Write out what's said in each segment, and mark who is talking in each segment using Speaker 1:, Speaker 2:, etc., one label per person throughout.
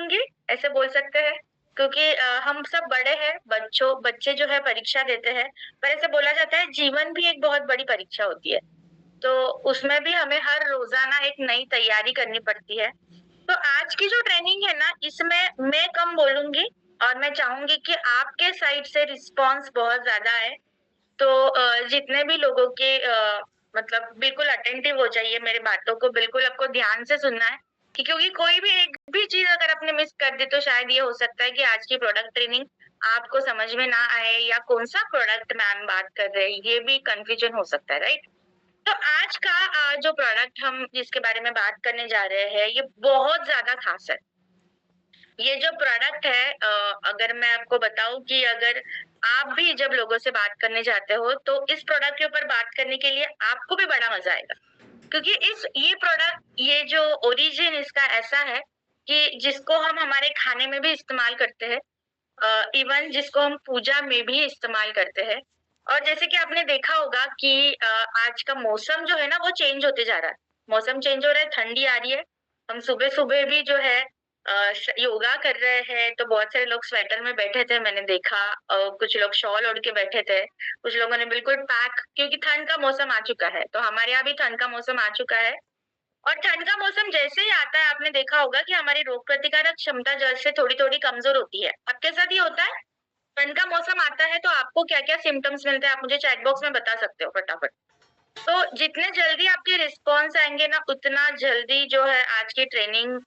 Speaker 1: बोलूँगी, ऐसे बोल सकते हैं क्योंकि हम सब बड़े हैं, बच्चे जो है परीक्षा देते हैं, पर ऐसे बोला जाता है जीवन भी एक बहुत बड़ी परीक्षा होती है। तो उसमें भी हमें हर रोज़ाना एक नई तैयारी करनी पड़ती है। तो आज की जो ट्रेनिंग है ना, इसमें मैं कम बोलूँगी और मैं चाहूँगी कि आपके साइड से रिस्पॉन्स बहुत ज़्यादा है। तो जितने भी लोगों के मतलब बिल्कुल अटेंटिव हो जाइए मेरी बातों को, बिल्कुल आपको ध्यान से सुनना है कि क्योंकि कोई भी एक भी चीज़ अगर आपने मिस कर दी तो शायद ये हो सकता है कि आज की प्रोडक्ट ट्रेनिंग आपको समझ में ना आए या कौन-सा प्रोडक्ट मैम बात कर रहे हैं, ये भी कन्फ्यूजन हो सकता है, राइट? तो आज का जो प्रोडक्ट हम जिसके बारे में बात करने जा रहे हैं, ये बहुत ज़्यादा खास है। ये जो प्रोडक्ट है अगर मैं आपको बताऊँ कि अगर आप भी जब लोगों से बात करने जाते हो, तो इस प्रोडक्ट के ऊपर बात करने के लिए आपको भी बड़ा मज़ा आएगा। क्योंकि इस ये प्रोडक्ट ये जो ओरिजिन इसका ऐसा है कि जिसको हम हमारे खाने में भी इस्तेमाल करते हैं। इवन जिसको हम पूजा में भी इस्तेमाल करते हैं। और जैसे कि आपने देखा होगा कि आज का मौसम जो है ना वो चेंज होते जा रहा है। मौसम चेंज हो रहा है, ठंडी आ रही है। हम सुबह-सुबह भी जो है योगा कर रहे हैं, तो बहुत सारे लोग स्वेटर में बैठे थे मैंने देखा। कुछ लोग शॉल ओढ़ के बैठे थे, कुछ लोगों ने बिल्कुल पैक क्योंकि ठंड का मौसम आ चुका है, तो हमारे यहाँ भी ठंड का मौसम आ चुका है। और ठंड का मौसम जैसे ही आता है आपने देखा होगा कि हमारी रोग प्रतिकारक क्षमता जैसे थोड़ी-थोड़ी कमज़ोर होती है। आपके साथ ये होता है? ठंड का मौसम आता है तो आपको क्या-क्या सिम्पटम्स मिलते हैं, आप मुझे चैट बॉक्स में बता सकते हो फटाफट। तो जितने जल्दी आपके रिस्पॉन्स आएँगे ना, उतना जल्दी जो है आज की ट्रेनिंग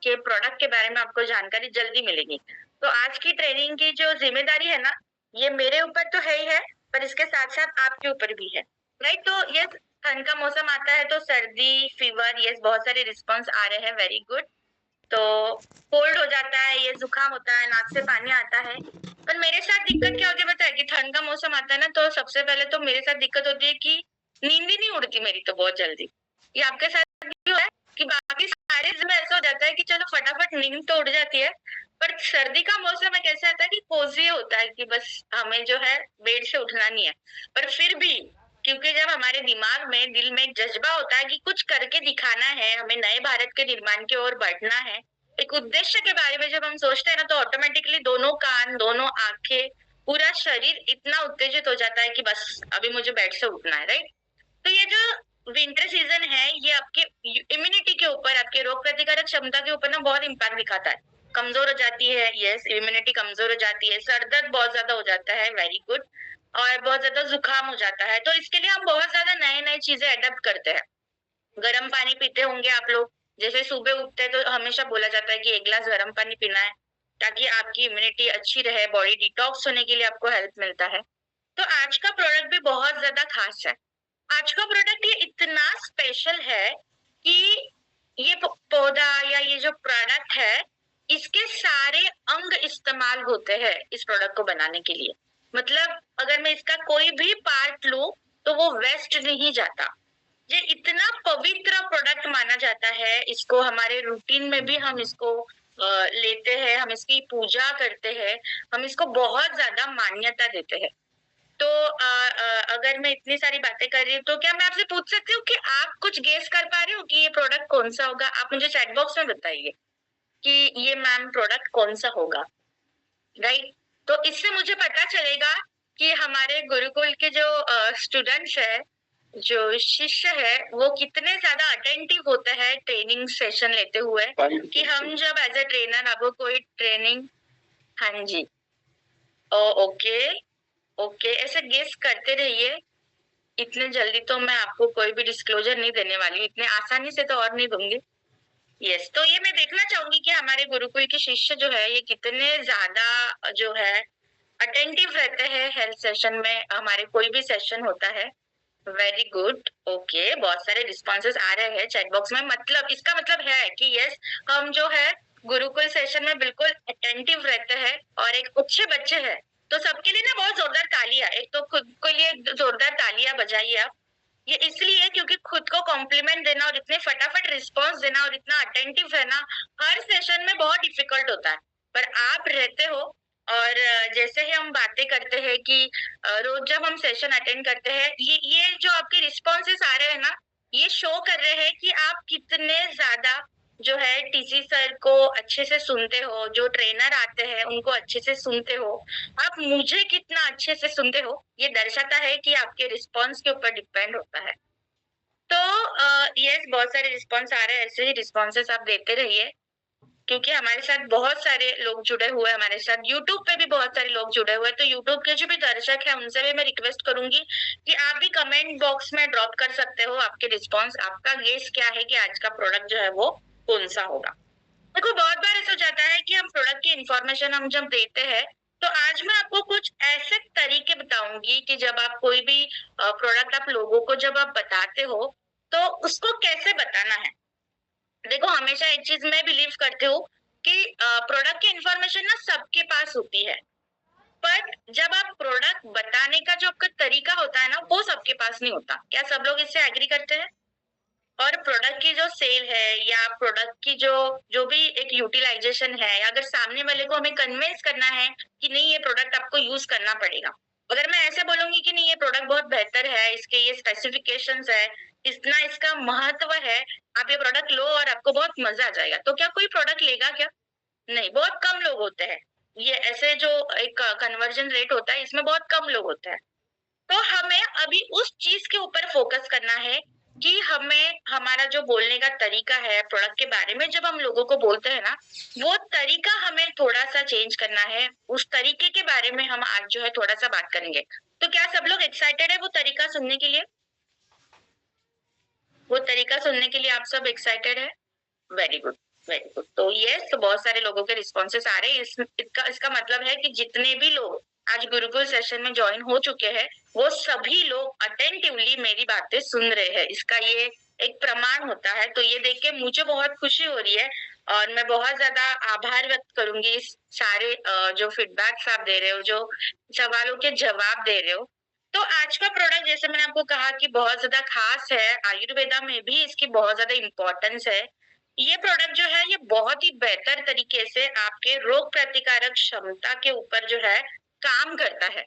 Speaker 1: के प्रोडक्ट के बारे में आपको जानकारी जल्दी मिलेगी। तो आज की ट्रेनिंग की जो ज़िम्मेदारी है ना, ये मेरे ऊपर तो है ही है, पर इसके साथ-साथ आपके ऊपर भी है। राइट? तो यस, ठंड का मौसम आता है तो सर्दी, फीवर यस बहुत सारे रिस्पॉन्स आ रहे हैं, वेरी गुड। तो कोल्ड हो जाता है, ये जुकाम होता है, नाक से पानी आता है। पर मेरे साथ दिक्कत क्या होती है पता है? कि ठंड का मौसम आता है ना तो सबसे पहले तो मेरे साथ दिक्कत होती है कि नींद ही नहीं उड़ती मेरी तो बहुत जल्दी। ये आपके साथ भी हुआ है? कि बाकी सारे दिन में ऐसा हो जाता है कि चलो फटाफट नींद तो उड़ जाती है, पर सर्दी का मौसम एक ऐसा आता है कि कोज़ी होता है कि बस हमें जो है बेड से उठना नहीं है। पर फिर भी क्योंकि जब हमारे दिमाग में, दिल में एक जज़्बा होता है कि कुछ करके दिखाना है, हमें नए भारत के निर्माण की ओर बढ़ना है, एक उद्देश्य के बारे में जब हम सोचते हैं ना, तो ऑटोमेटिकली दोनों कान, दोनों आँखें, पूरा शरीर इतना उत्तेजित हो जाता है कि बस अभी मुझे बेड से उठना है, राइट? तो ये जो विंटर सीज़न है, ये आपके इम्यूनिटी के ऊपर, आपके रोग प्रतिकारक क्षमता के ऊपर ना बहुत इम्पैक्ट दिखाता है। कमज़ोर हो जाती है, यस, इम्यूनिटी कमज़ोर हो जाती है, सर दर्द बहुत ज़्यादा हो जाता है, वेरी गुड। और बहुत ज़्यादा ज़ुकाम हो जाता है, तो इसके लिए हम बहुत ज़्यादा नए-नए चीज़ें एडॉप्ट करते हैं। गरम पानी पीते होंगे आप लोग, जैसे सुबह उठते हैं तो हमेशा बोला जाता है कि 1 ग्लास गरम पानी पीना है, ताकि आपकी इम्यूनिटी अच्छी रहे, बॉडी डिटॉक्स होने के लिए आपको हेल्प मिलता है। तो आज का प्रोडक्ट भी बहुत ज़्यादा खास है। आज का प्रोडक्ट ये इतना स्पेशल है कि ये पौधा या ये जो प्रोडक्ट है, इसके सारे अंग इस्तेमाल होते हैं इस प्रोडक्ट को बनाने के लिए। मतलब अगर मैं इसका कोई भी पार्ट लूँ, तो वो वेस्ट नहीं जाता। ये इतना पवित्र प्रोडक्ट माना जाता है, इसको हमारे रूटीन में भी हम इसको लेते हैं, हम इसकी पूजा करते हैं, हम इसको बहुत ज़्यादा मान्यता देते हैं। तो अगर मैं इतनी सारी बातें कर रही हूँ, तो क्या मैं आपसे पूछ सकती हूँ कि आप कुछ गेस कर पा रहे हो कि ये प्रोडक्ट कौन-सा होगा? आप मुझे चैट बॉक्स में बताइए कि ये मैम प्रोडक्ट कौन-सा होगा, राइट? तो इससे मुझे पता चलेगा कि हमारे गुरुकुल के जो स्टूडेंट्स हैं, जो शिष्य है, वो कितने ज़्यादा अटेंटिव होते हैं ट्रेनिंग सेशन लेते हुए कि हम जब एज़ अ ट्रेनर आपको कोई ट्रेनिंग। हाँ जी। ओके, ओके, ऐसे गेस करते रहिए। इतने जल्दी तो मैं आपको कोई भी डिस्क्लोज़र नहीं देने वाली हूँ, इतने आसानी से तो और नहीं दूँगी। यस, तो ये मैं देखना चाहूँगी कि हमारे गुरुकुल के शिष्य जो है, ये कितने ज़्यादा जो है अटेंटिव रहते हैं हेल्थ सेशन में, हमारे कोई भी सेशन होता है। वेरी गुड, ओके, बहुत सारे रिस्पॉन्सेज़ आ रहे हैं चैट बॉक्स में, मतलब इसका मतलब है कि यस, हम जो है गुरुकुल सेशन में बिल्कुल अटेंटिव रहते हैं और एक अच्छे बच्चे हैं। तो सबके लिए ना बहुत ज़ोरदार तालियाँ, एक तो खुद के लिए ज़ोरदार तालियाँ बजाइए आप। ये इसलिए क्योंकि खुद को कॉम्प्लीमेंट देना और इतने फटाफट रिस्पॉन्स देना और इतना अटेंटिव रहना हर सेशन में बहुत डिफिकल्ट होता है। पर आप रहते हो और जैसे ही हम बातें करते हैं कि रोज जब हम सेशन अटेंड करते हैं, ये जो आपके रिस्पॉन्सेस आ रहे हैं ना, ये शो कर रहे हैं कि आप कितने ज़्यादा जो है टीसी सर को अच्छे से सुनते हो, जो ट्रेनर आते हैं उनको अच्छे से सुनते हो, आप मुझे कितना अच्छे से सुनते हो, ये दर्शाता है कि आपके रिस्पॉन्स के ऊपर डिपेंड होता है। तो यस, बहुत सारे रिस्पॉन्स आ रहे हैं, ऐसे ही रिस्पॉन्सेस आप देते रहिए, क्योंकि हमारे साथ बहुत सारे लोग जुड़े हुए हैं, हमारे साथ यूट्यूब पे भी बहुत सारे लोग जुड़े हुए हैं। तो यूट्यूब के जो भी दर्शक हैं उनसे भी मैं रिक्वेस्ट करूंगी कि आप भी कमेंट बॉक्स में ड्रॉप कर सकते हो आपके रिस्पॉन्स, आपका गेस क्या है कि आज का प्रोडक्ट जो है वो कौन सा होगा। देखो, बहुत बार ऐसा हो जाता है कि हम प्रोडक्ट की इंफॉर्मेशन हम जब देते हैं, तो आज मैं आपको कुछ ऐसे तरीके बताऊंगी कि जब आप कोई भी प्रोडक्ट आप लोगों को जब आप बताते हो, तो उसको कैसे बताना है। देखो, हमेशा एक चीज मैं बिलीव करती हूँ कि प्रोडक्ट की इंफॉर्मेशन ना सबके पास होती है, बट जब आप प्रोडक्ट बताने का जो आपका तरीका होता है ना, वो सबके पास नहीं होता। क्या सब लोग इससे एग्री करते हैं? और प्रोडक्ट की जो सेल है या प्रोडक्ट की जो जो भी एक यूटिलाइजेशन है, या अगर सामने वाले को हमें कन्विंस करना है कि नहीं, ये प्रोडक्ट आपको यूज करना पड़ेगा। अगर मैं ऐसे बोलूंगी कि नहीं, ये प्रोडक्ट बहुत बेहतर है, इसके ये स्पेसिफिकेशंस है, इतना इसका महत्व है, आप ये प्रोडक्ट लो और आपको बहुत मजा आ जाएगा, तो क्या कोई प्रोडक्ट लेगा? क्या? नहीं, बहुत कम लोग होते हैं। ये ऐसे जो एक कन्वर्जन रेट होता है, इसमें बहुत कम लोग होते हैं। तो हमें अभी उस चीज के ऊपर फोकस करना है कि हमें हमारा जो बोलने का तरीका है प्रोडक्ट के बारे में, जब हम लोगों को बोलते हैं ना, वो तरीका हमें थोड़ा सा चेंज करना है। उस तरीके के बारे में हम आज जो है थोड़ा सा बात करेंगे। तो क्या सब लोग एक्साइटेड है वो तरीका सुनने के लिए? वो तरीका सुनने के लिए आप सब एक्साइटेड है? Very good, very good. तो ये तो बहुत सारे लोगों के रिस्पॉन्सेस आ रहे हैं। इसका मतलब है कि जितने भी लोग आज गुरुकुल सेशन में ज्वाइन हो चुके हैं, वो सभी लोग अटेंटिवली मेरी बातें सुन रहे हैं। इसका ये एक प्रमाण होता है। तो ये देख के मुझे बहुत खुशी हो रही है, और मैं बहुत ज्यादा आभार व्यक्त करूंगी इस सारे जो फीडबैक्स आप दे रहे हो, जो सवालों के जवाब दे रहे हो। तो आज का प्रोडक्ट, जैसे मैंने आपको कहा कि बहुत ज्यादा खास है, आयुर्वेदा में भी इसकी बहुत ज्यादा इम्पोर्टेंस है। ये प्रोडक्ट जो है ये बहुत ही बेहतर तरीके से आपके रोग प्रतिकारक क्षमता के ऊपर जो है काम करता है।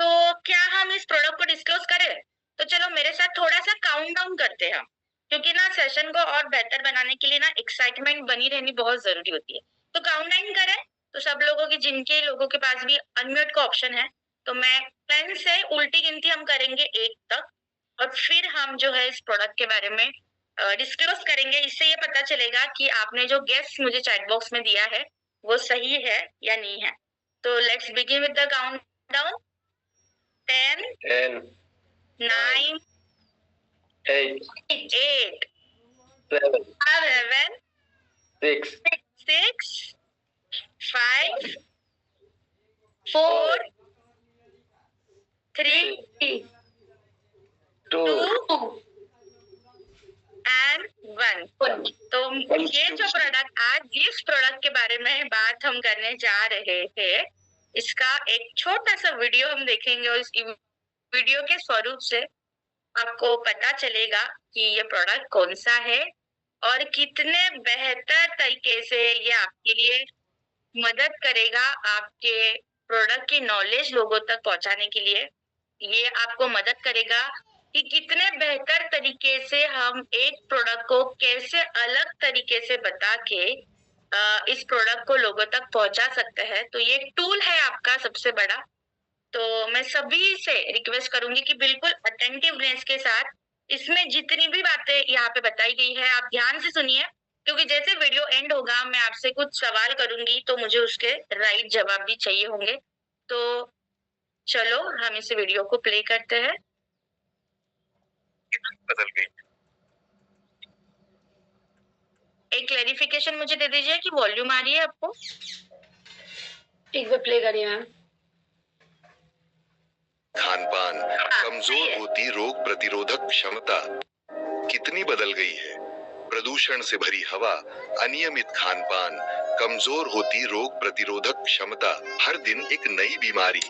Speaker 1: तो क्या हम इस प्रोडक्ट को डिस्क्लोज करें? तो चलो मेरे साथ थोड़ा सा काउंट डाउन करते हैं हम, क्योंकि ना सेशन को और बेहतर बनाने के लिए ना एक्साइटमेंट बनी रहनी बहुत जरूरी होती है। तो काउंट डाउन करें, तो सब लोगों की, जिनके लोगों के पास भी अनम्यूट का ऑप्शन है, तो मैं 10 से उल्टी गिनती हम करेंगे 1 तक, और फिर हम जो है इस प्रोडक्ट के बारे में डिस्क्लोज करेंगे। इससे ये पता चलेगा कि आपने जो गेस मुझे चैट बॉक्स में दिया है वो सही है या नहीं है। तो let's begin with the count down. 10,
Speaker 2: 10,
Speaker 1: 9,
Speaker 2: 8,
Speaker 1: 8,
Speaker 2: 7,
Speaker 1: 7,
Speaker 2: 6,
Speaker 1: 6, 5, 4, 3,
Speaker 2: 2,
Speaker 1: 2 and 1। तो ये जो प्रोडक्ट, आज जिस प्रोडक्ट के बारे में बात हम करने जा रहे हैं, इसका एक छोटा सा वीडियो हम देखेंगे, और इस वीडियो के स्वरूप से आपको पता चलेगा कि ये प्रोडक्ट कौन सा है और कितने बेहतर तरीके से ये आपके लिए मदद करेगा, आपके प्रोडक्ट की नॉलेज लोगों तक पहुंचाने के लिए। ये आपको मदद करेगा कि कितने बेहतर तरीके से हम एक प्रोडक्ट को कैसे अलग तरीके से बता के इस प्रोडक्ट को लोगों तक पहुंचा सकते हैं। तो ये टूल है आपका सबसे बड़ा। तो मैं सभी से रिक्वेस्ट करूंगी कि बिल्कुल अटेंटिवनेस के साथ इसमें जितनी भी बातें यहाँ पे बताई गई है आप ध्यान से सुनिए, क्योंकि जैसे वीडियो एंड होगा मैं आपसे कुछ सवाल करूंगी, तो मुझे उसके राइट जवाब भी चाहिए होंगे। तो चलो हम इस वीडियो को प्ले करते हैं। बदल गई। एक क्लेरिफिकेशन मुझे दे दीजिए कि वॉल्यूम आ रही है आपको?
Speaker 3: एक बार प्ले करिए मैम।
Speaker 4: खान पान कमजोर होती रोग प्रतिरोधक क्षमता कितनी बदल गई है। प्रदूषण से भरी हवा, अनियमित खान पान, कमजोर होती रोग प्रतिरोधक क्षमता, हर दिन एक नई बीमारी।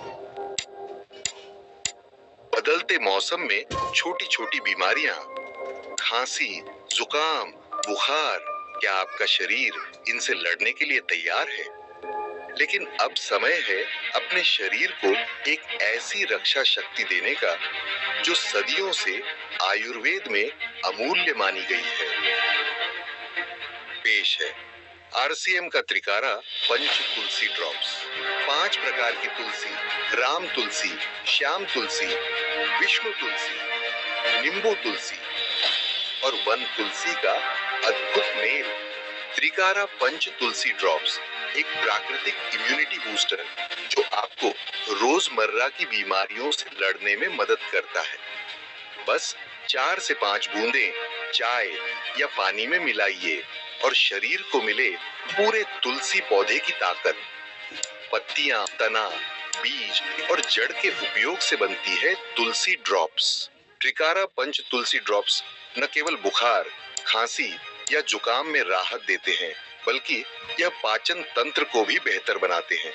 Speaker 4: बदलते मौसम में छोटी छोटी बीमारियां, खांसी, जुकाम, बुखार, क्या आपका शरीर इनसे लड़ने के लिए तैयार है? लेकिन अब समय है अपने शरीर को एक ऐसी रक्षा शक्ति देने का जो सदियों से आयुर्वेद में अमूल्य मानी गई है। पेश है RCM का त्रिकारा पंच तुलसी ड्रॉप्स। 5 प्रकार की तुलसी, राम तुलसी, श्याम तुलसी, विष्णु तुलसी, नींबू तुलसी और वन तुलसी का अद्भुत मेल। त्रिकारा पंच तुलसी ड्रॉप्स एक प्राकृतिक इम्यूनिटी बूस्टर है जो आपको रोजमर्रा की बीमारियों से लड़ने में मदद करता है। बस 4 से 5 बूंदें चाय या पानी में मिलाइए और शरीर को मिले पूरे तुलसी पौधे की ताकत। पत्तियां, तना, बीज और जड़ के उपयोग से बनती है तुलसी ड्रॉप्स। त्रिकारा पंच तुलसी ड्रॉप्स न केवल बुखार, खांसी या जुकाम में राहत देते हैं, बल्कि यह पाचन तंत्र को भी बेहतर बनाते हैं।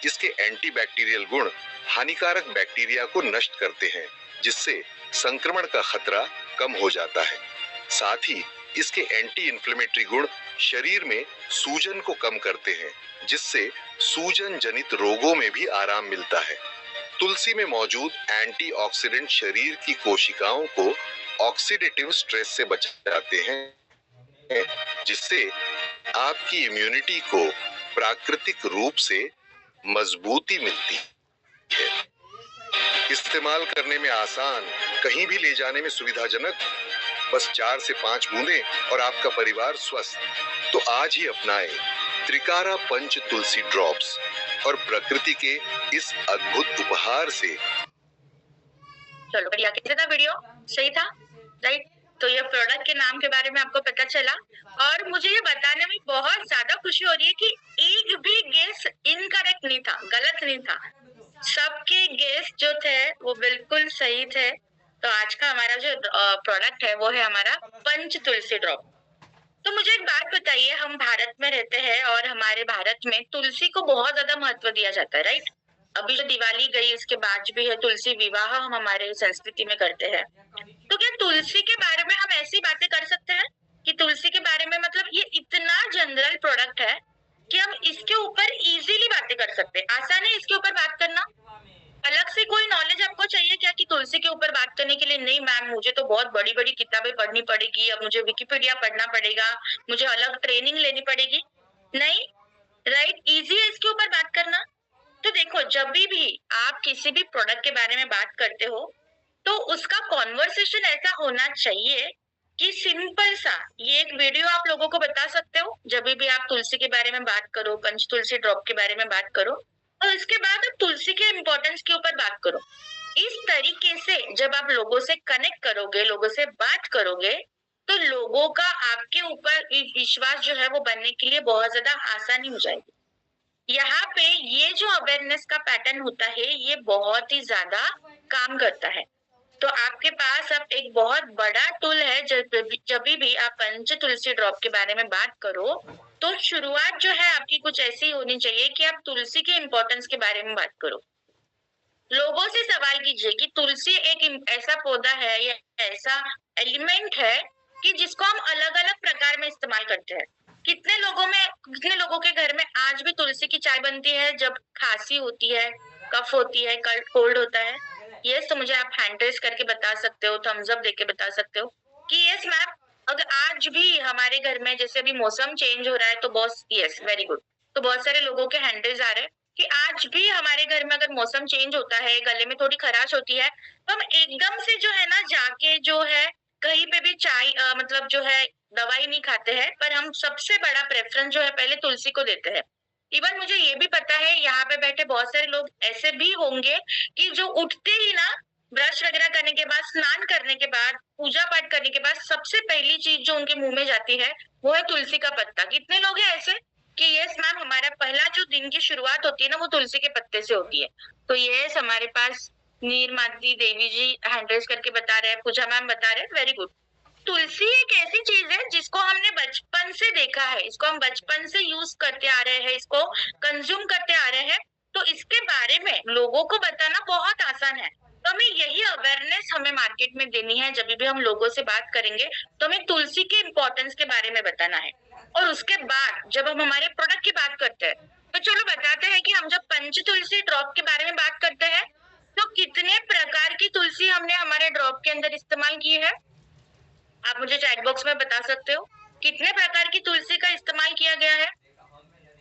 Speaker 4: इसके एंटीबैक्टीरियल गुण हानिकारक बैक्टीरिया को नष्ट करते हैं, जिससे संक्रमण का खतरा कम हो जाता है। साथ ही इसके एंटी इन्फ्लेमेटरी गुण शरीर में सूजन को कम करते हैं, जिससे सूजन जनित रोगों में भी आराम मिलता है। तुलसी में मौजूद एंटीऑक्सीडेंट शरीर की कोशिकाओं को ऑक्सीडेटिव स्ट्रेस से बचाते हैं, जिससे आपकी इम्यूनिटी को प्राकृतिक रूप से मजबूती मिलती है। इस्तेमाल करने में आसान, कहीं भी ले जाने में सुविधाजनक, बस 4 से 5 बूंदें और आपका परिवार स्वस्थ। तो आज ही अपनाएं त्रिकारा पंच तुलसी ड्रॉप्स और प्रकृति के इस अद्भुत उपहार से।
Speaker 1: चलो बढ़िया, कैसा था वीडियो? सही था, राइट? तो ये प्रोडक्ट के नाम के बारे में आपको पता चला और मुझे ये बताने में बहुत ज्यादा खुशी हो रही है कि एक भी गेस इनकरेक्ट नहीं था, गलत नहीं था। सबके गेस जो थे वो बिल्कुल सही थे। तो आज का हमारा जो प्रोडक्ट है वो है हमारा पंच तुलसी ड्रॉप। तो मुझे एक बात बताइए, हम भारत में रहते हैं और हमारे भारत में तुलसी को बहुत ज्यादा महत्व दिया जाता है, राइट? अभी जो दिवाली गई इसके बाद भी है तुलसी विवाह हम हमारे संस्कृति में करते हैं। तो क्या तुलसी के बारे में हम ऐसी बातें कर सकते हैं कि तुलसी के बारे में, मतलब ये इतना जनरल प्रोडक्ट है कि हम इसके ऊपर इजीली बातें कर सकते हैं। आसान है इसके ऊपर बात करना? अलग से कोई नॉलेज आपको चाहिए क्या कि तुलसी के ऊपर बात करने के लिए? नहीं मैम, मुझे तो बहुत बड़ी बड़ी किताबें पढ़नी पड़ेगी, अब मुझे विकिपीडिया पढ़ना पड़ेगा, मुझे अलग ट्रेनिंग लेनी पड़ेगी। नहीं, राइट? इजी है इसके ऊपर बात करना। तो देखो, जब भी आप किसी भी प्रोडक्ट के बारे में बात करते हो तो उसका कॉन्वर्सेशन ऐसा होना चाहिए कि सिंपल सा ये एक वीडियो आप लोगों को बता सकते हो जब भी आप तुलसी के बारे में बात करो, पंच तुलसी ड्रॉप के बारे में बात करो, और इसके बाद आप तुलसी के इम्पोर्टेंस के ऊपर बात करो। इस तरीके से जब आप लोगों से कनेक्ट करोगे, लोगों से बात करोगे, तो लोगों का आपके ऊपर विश्वास जो है वो बनने के लिए बहुत ज्यादा आसानी हो जाएगी। यहाँ पे ये जो अवेयरनेस का पैटर्न होता है ये बहुत ही ज्यादा काम करता है। तो आपके पास अब एक बहुत बड़ा टूल है। जब भी आप पंच तुलसी ड्रॉप के बारे में बात करो तो शुरुआत जो है आपकी कुछ ऐसी होनी चाहिए कि आप तुलसी के इम्पोर्टेंस के बारे में बात करो। लोगों से सवाल कीजिए कि तुलसी एक ऐसा पौधा है या ऐसा एलिमेंट है कि जिसको हम अलग अलग प्रकार में इस्तेमाल करते हैं। कितने लोगों के घर में आज भी तुलसी की चाय बनती है जब खांसी होती है, कफ होती है, कोल्ड होता है? यस, तो मुझे आप हैंड रेज करके बता सकते हो, थम्स अप देके बता सकते हो कि यस मैम, अगर आज भी हमारे घर में, जैसे अभी मौसम चेंज हो रहा है तो बहुत, यस वेरी गुड, तो बहुत सारे लोगों के हैंड रेज आ रहे हैं कि आज भी हमारे घर में अगर मौसम चेंज होता है, गले में थोड़ी खराश होती है, तो हम एकदम से जो है ना जाके जो है कहीं पे भी चाय मतलब जो है दवाई नहीं खाते हैं, पर हम सबसे बड़ा प्रेफरेंस जो है पहले तुलसी को देते हैं। इवन मुझे ये भी पता है यहाँ पे बैठे बहुत सारे लोग ऐसे भी होंगे कि जो उठते ही ना ब्रश वगैरह करने के बाद, स्नान करने के बाद, पूजा पाठ करने के बाद सबसे पहली चीज जो उनके मुंह में जाती है वो है तुलसी का पत्ता। कितने लोग हैं ऐसे कि यस मैम, हमारा पहला जो दिन की शुरुआत होती है ना वो तुलसी के पत्ते से होती है। तो यस, हमारे पास नीरमाती देवी जी हैंड रेज करके बता रहे हैं, पूजा मैम बता रहे हैं, वेरी गुड। तुलसी एक ऐसी चीज है जिसको हमने बचपन से देखा है, इसको हम बचपन से यूज करते आ रहे हैं, इसको कंज्यूम करते आ रहे हैं। तो इसके बारे में लोगों को बताना बहुत आसान है। तो हमें यही अवेयरनेस हमें मार्केट में देनी है। जब भी हम लोगों से बात करेंगे तो हमें तुलसी के इम्पोर्टेंस के बारे में बताना है। और उसके बाद जब हम हमारे प्रोडक्ट की बात करते हैं तो चलो बताते हैं कि हम जब पंच तुलसी ड्रॉप के बारे में बात करते हैं तो कितने प्रकार की तुलसी हमने हमारे ड्रॉप के अंदर इस्तेमाल की है। आप मुझे चैट बॉक्स में बता सकते हो। कितने प्रकार की तुलसी का इस्तेमाल किया गया है,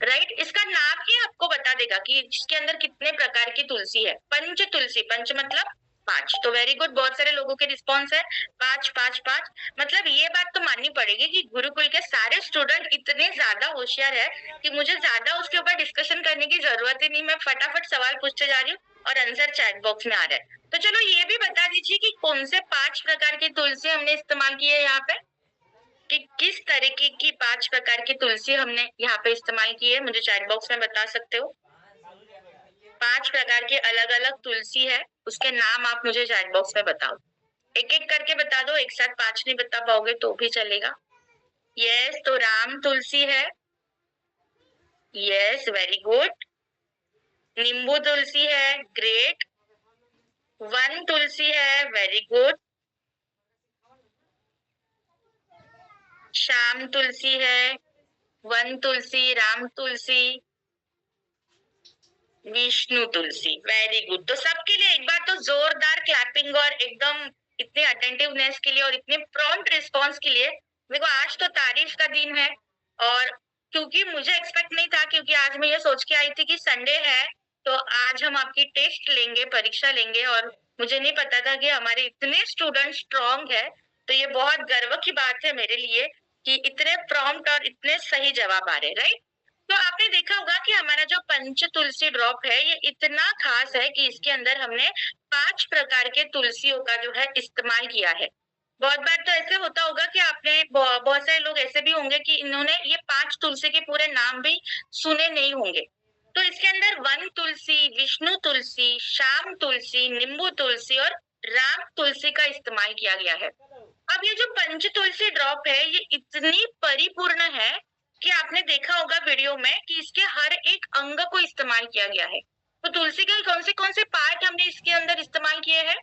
Speaker 1: राइट? इसका नाम ही आपको बता देगा कि इसके अंदर कितने प्रकार की तुलसी है। पंच तुलसी, पंच मतलब 5, तो वेरी गुड, बहुत सारे लोगों के रिस्पॉन्स है 5 5 5। मतलब ये बात तो माननी पड़ेगी कि गुरुकुल के सारे स्टूडेंट इतने ज्यादा होशियार है कि मुझे ज्यादा उसके ऊपर डिस्कशन करने की जरूरत ही नहीं, मैं फटाफट सवाल पूछते जा रही हूँ और आंसर चैट बॉक्स में आ रहा है। तो चलो ये भी बता दीजिए कि कौन से 5 प्रकार की तुलसी हमने इस्तेमाल की है यहाँ पे, कि किस तरीके की 5 प्रकार की तुलसी हमने यहाँ पे इस्तेमाल की है, मुझे चैट बॉक्स में बता सकते हो। 5 प्रकार की अलग अलग तुलसी है, उसके नाम आप मुझे चैट बॉक्स में बताओ। एक एक करके बता दो, एक साथ 5 नहीं बता पाओगे तो भी चलेगा। यस, तो राम तुलसी है, यस वेरी गुड। नींबू तुलसी है, ग्रेट। वन तुलसी है, वेरी गुड। श्याम तुलसी है, वन तुलसी, राम तुलसी, विष्णु तुलसी, वेरी गुड। तो सबके लिए एक बार तो जोरदार क्लैपिंग और एकदम इतने अटेंटिवनेस के लिए और इतने प्रॉम्प्ट रिस्पॉन्स के लिए। देखो आज तो तारीफ का दिन है, और क्योंकि मुझे एक्सपेक्ट नहीं था, क्योंकि आज मैं ये सोच के आई थी कि संडे है तो आज हम आपकी टेस्ट लेंगे, परीक्षा लेंगे, और मुझे नहीं पता था कि हमारे इतने स्टूडेंट स्ट्रॉन्ग है। तो ये बहुत गर्व की बात है मेरे लिए कि इतने प्रॉम्प्ट और इतने सही जवाब आ रहे, राइट? तो आपने देखा होगा कि हमारा जो पंच तुलसी ड्रॉप है ये इतना खास है कि इसके अंदर हमने 5 प्रकार के तुलसियों का जो है इस्तेमाल किया है। बहुत बार तो ऐसे होता होगा कि आपने बहुत सारे लोग ऐसे भी होंगे कि इन्होंने ये 5 तुलसी के पूरे नाम भी सुने नहीं होंगे। तो इसके अंदर वन तुलसी, विष्णु तुलसी, श्याम तुलसी, नींबू तुलसी और राम तुलसी का इस्तेमाल किया गया है। अब ये जो पंच तुलसी ड्रॉप है ये इतनी परिपूर्ण है कि आपने देखा होगा वीडियो में कि इसके हर एक अंग को इस्तेमाल किया गया है। तो तुलसी के कौन से पार्ट हमने इसके अंदर इस्तेमाल किए हैं,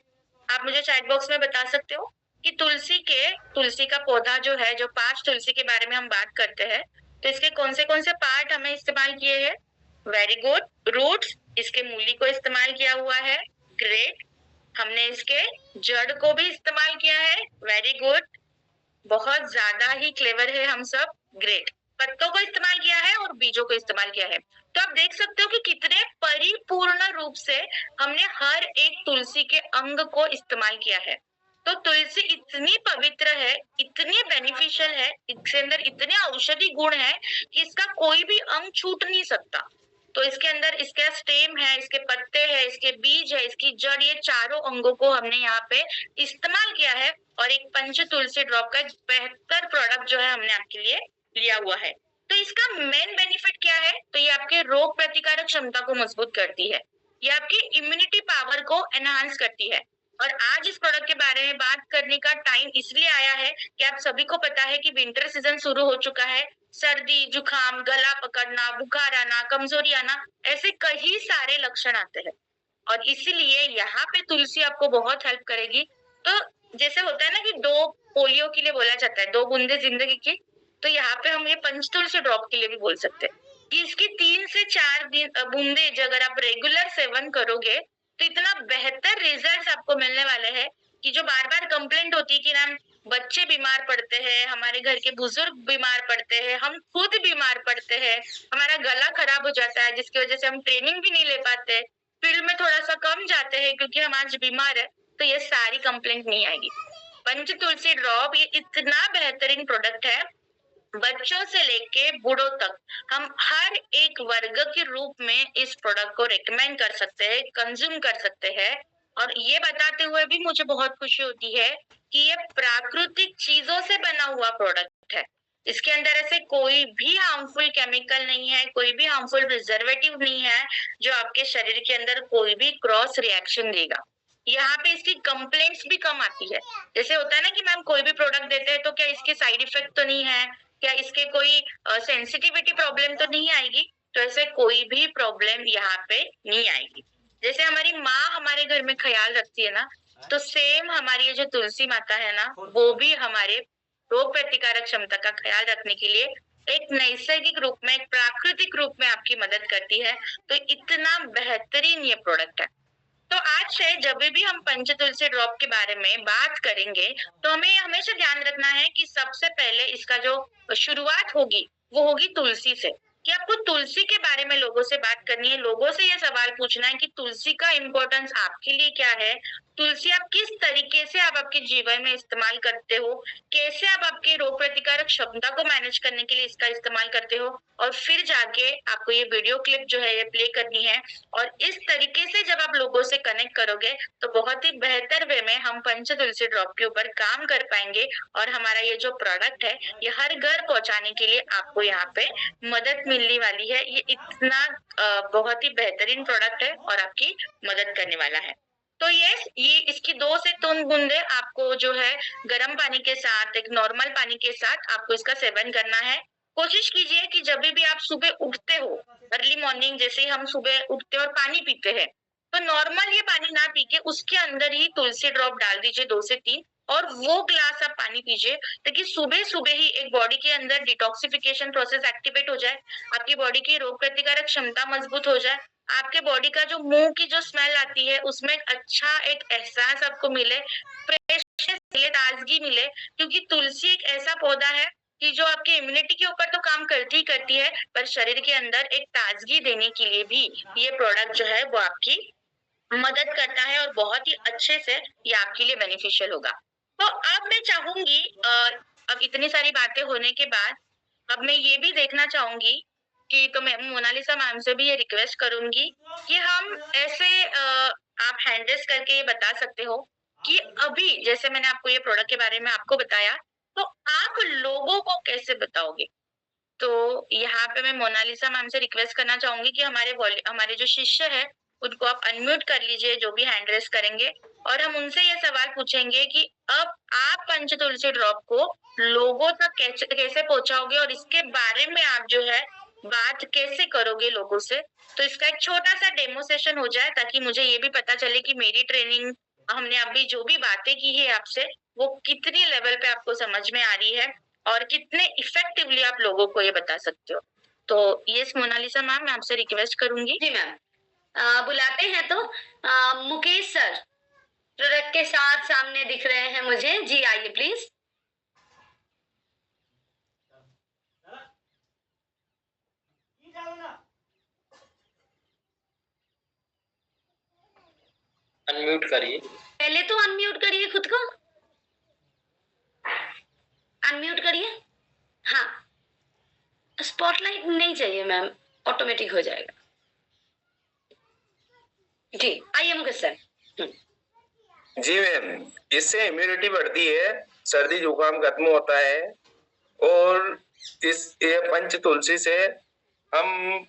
Speaker 1: आप मुझे चैट बॉक्स में बता सकते हो कि तुलसी का पौधा जो है, जो 5 तुलसी के बारे में हम बात करते हैं, तो इसके कौन से पार्ट हमें इस्तेमाल किए हैं। Very good. रूट्स, इसके मूली को इस्तेमाल किया हुआ है, ग्रेट। हमने इसके जड़ को भी इस्तेमाल किया है, वेरी गुड। बहुत ज्यादा ही क्लेवर है हम सब, ग्रेट। पत्तों को इस्तेमाल किया है और बीजों को इस्तेमाल किया है। तो आप देख सकते हो कि कितने परिपूर्ण रूप से हमने हर एक तुलसी के अंग को इस्तेमाल किया है। तो तुलसी इतनी पवित्र है, इतनी बेनिफिशियल है, इसके अंदर इतने औषधि गुण है कि इसका कोई भी अंग छूट नहीं सकता। तो इसके अंदर इसका स्टेम है, इसके पत्ते हैं, इसके बीज है, इसकी जड़, ये चारों अंगों को हमने यहाँ पे इस्तेमाल किया है और एक पंच तुलसी ड्रॉप का एक बेहतर प्रोडक्ट जो है हमने आपके लिए लिया हुआ है। तो इसका मेन बेनिफिट क्या है, तो ये आपके रोग प्रतिकारक क्षमता को मजबूत करती है, ये आपकी इम्यूनिटी पावर को एनहांस करती है। और आज इस प्रोडक्ट के बारे में बात करने का टाइम इसलिए आया है कि आप सभी को पता है कि विंटर सीजन शुरू हो चुका है। सर्दी, जुकाम, गला पकड़ना, बुखार आना, कमजोरी आना, ऐसे कई सारे लक्षण आते हैं और इसीलिए यहाँ पे तुलसी आपको बहुत हेल्प करेगी। तो जैसे होता है ना कि 2 पोलियो के लिए बोला जाता है 2 बूंदे जिंदगी की, तो यहाँ पे हम ये पंच तुलसी ड्रॉप के लिए भी बोल सकते हैं कि इसकी 3 से 4 बूंदे अगर आप रेगुलर सेवन करोगे तो इतना बेहतर रिजल्ट आपको मिलने वाले हैं कि जो बार बार कंप्लेंट होती है कि मैम बच्चे बीमार पड़ते हैं, हमारे घर के बुजुर्ग बीमार पड़ते हैं, हम खुद बीमार पड़ते हैं, हमारा गला खराब हो जाता है जिसकी वजह से हम ट्रेनिंग भी नहीं ले पाते, फील्ड में थोड़ा सा कम जाते हैं क्योंकि हम आज बीमार है, तो ये सारी कंप्लेंट नहीं आएगी। पंच तुलसी ड्रॉप ये इतना बेहतरीन प्रोडक्ट है, बच्चों से लेके बूढ़ों तक हम हर एक वर्ग के रूप में इस प्रोडक्ट को रेकमेंड कर सकते हैं, कंज्यूम कर सकते हैं। और ये बताते हुए भी मुझे बहुत खुशी होती है कि ये प्राकृतिक चीजों से बना हुआ प्रोडक्ट है। इसके अंदर ऐसे कोई भी हार्मफुल केमिकल नहीं है, कोई भी हार्मफुल प्रिजर्वेटिव नहीं है जो आपके शरीर के अंदर कोई भी क्रॉस रिएक्शन देगा। यहाँ पे इसकी कंप्लेंट्स भी कम आती है। जैसे होता है ना कि मैम कोई भी प्रोडक्ट देते हैं तो क्या इसके साइड इफेक्ट तो नहीं है, क्या इसके कोई सेंसिटिविटी प्रॉब्लम तो नहीं आएगी, तो ऐसे कोई भी प्रॉब्लम यहाँ पे नहीं आएगी। जैसे हमारी माँ हमारे घर में ख्याल रखती है ना, तो सेम हमारी ये जो तुलसी माता है ना, वो भी हमारे रोग प्रतिकारक क्षमता का ख्याल रखने के लिए एक नैसर्गिक रूप में, एक प्राकृतिक रूप में आपकी मदद करती है। तो इतना बेहतरीन ये प्रोडक्ट है। तो आज से जब भी हम पंचतुलसी ड्रॉप के बारे में बात करेंगे, तो हमें हमेशा ध्यान रखना है कि सबसे पहले इसका जो शुरुआत होगी, वो होगी तुलसी से। कि आपको तुलसी के बारे में लोगों से बात करनी है, लोगों से ये सवाल पूछना है कि तुलसी का इम्पोर्टेंस आपके लिए क्या है? तुलसी आप किस तरीके से आप आपके जीवन में इस्तेमाल करते हो? कैसे आप आपके रोग प्रतिकारक क्षमता को मैनेज करने के लिए इसका इस्तेमाल करते हो? और फिर जाके आपको ये वीडियो क्लिप जो है ये प्ले करनी है, और इस तरीके से जब आप लोगों से कनेक्ट करोगे, तो बहुत ही बेहतर वे में हम पंच तुलसी ड्रॉप के ऊपर काम कर पाएंगे, और हमारा ये जो प्रोडक्ट है, ये हर घर पहुंचाने के लिए आपको यहाँ पे मदद मिलने वाली है। ये इतना बहुत ही बेहतरीन प्रोडक्ट है और आपकी मदद करने वाला है। तो ये इसकी 2 से 3 बूंदे आपको जो है गर्म पानी के साथ, एक नॉर्मल पानी के साथ आपको इसका सेवन करना है। कोशिश कीजिए कि जब भी आप सुबह उठते हो, अर्ली मॉर्निंग जैसे ही हम सुबह उठते हैं और पानी पीते हैं, तो नॉर्मल ये पानी ना पी के उसके अंदर ही तुलसी ड्रॉप डाल दीजिए 2 से 3, और वो ग्लास आप पानी पीजिए, ताकि सुबह-सुबह ही एक बॉडी के अंदर डिटॉक्सिफिकेशन प्रोसेस एक्टिवेट हो जाए, आपकी बॉडी की रोग प्रतिकारक क्षमता मजबूत हो जाए, आपके बॉडी का जो मुंह की जो स्मेल आती है उसमें एक अच्छा एक एहसास आपको मिले, फ्रेशनेस मिले, ताजगी मिले, क्योंकि तुलसी एक ऐसा पौधा है कि जो आपके इम्यूनिटी के ऊपर तो काम करती ही करती है, पर शरीर के अंदर एक ताजगी देने के लिए भी ये प्रोडक्ट जो है वो आपकी मदद करता है, और बहुत ही अच्छे से ये आपके लिए बेनिफिशियल होगा। तो अब मैं चाहूंगी अब इतनी सारी बातें होने के बाद, अब मैं ये भी देखना चाहूंगी कि, तो मैं मोनालिसा मैम से भी ये रिक्वेस्ट करूंगी कि हम ऐसे आप हैंड रेस करके ये बता सकते हो कि अभी जैसे मैंने आपको ये प्रोडक्ट के बारे में आपको बताया, तो आप लोगों को कैसे बताओगे? तो यहाँ पे मैं मोनालिसा मैम से रिक्वेस्ट करना चाहूंगी कि हमारे जो शिष्य है उनको आप अनम्यूट कर लीजिए, जो भी हैंड रेस करेंगे, और हम उनसे ये सवाल पूछेंगे कि अब आप पंच तुलसी ड्रॉप को लोगों तक कैसे कैसे पहुंचाओगे, और इसके बारे में आप जो है बात कैसे करोगे लोगों से। तो इसका एक छोटा सा डेमो सेशन हो जाए, ताकि मुझे ये भी पता चले कि मेरी ट्रेनिंग, हमने अभी जो भी बातें की है आपसे, वो कितनी लेवल पे आपको समझ में आ रही है, और कितने इफेक्टिवली आप लोगों को ये बता सकते हो। तो यस मोनालिसा मैम, मैं आपसे रिक्वेस्ट करूंगी।
Speaker 3: जी मैम, बुलाते हैं तो मुकेश सर प्रोडक्ट के साथ सामने दिख रहे हैं मुझे। जी आइए प्लीज।
Speaker 2: अनम्यूट करिए।
Speaker 3: पहले तो अनम्यूट करिए खुद को, अनम्यूट करिए। हाँ, स्पॉटलाइट नहीं चाहिए मैम, ऑटोमेटिक हो जाएगा। जी आइए मुकेश सर।
Speaker 5: जी मैम, इससे इम्यूनिटी बढ़ती है, सर्दी जुकाम खत्म होता है, और ये पंच तुलसी से हम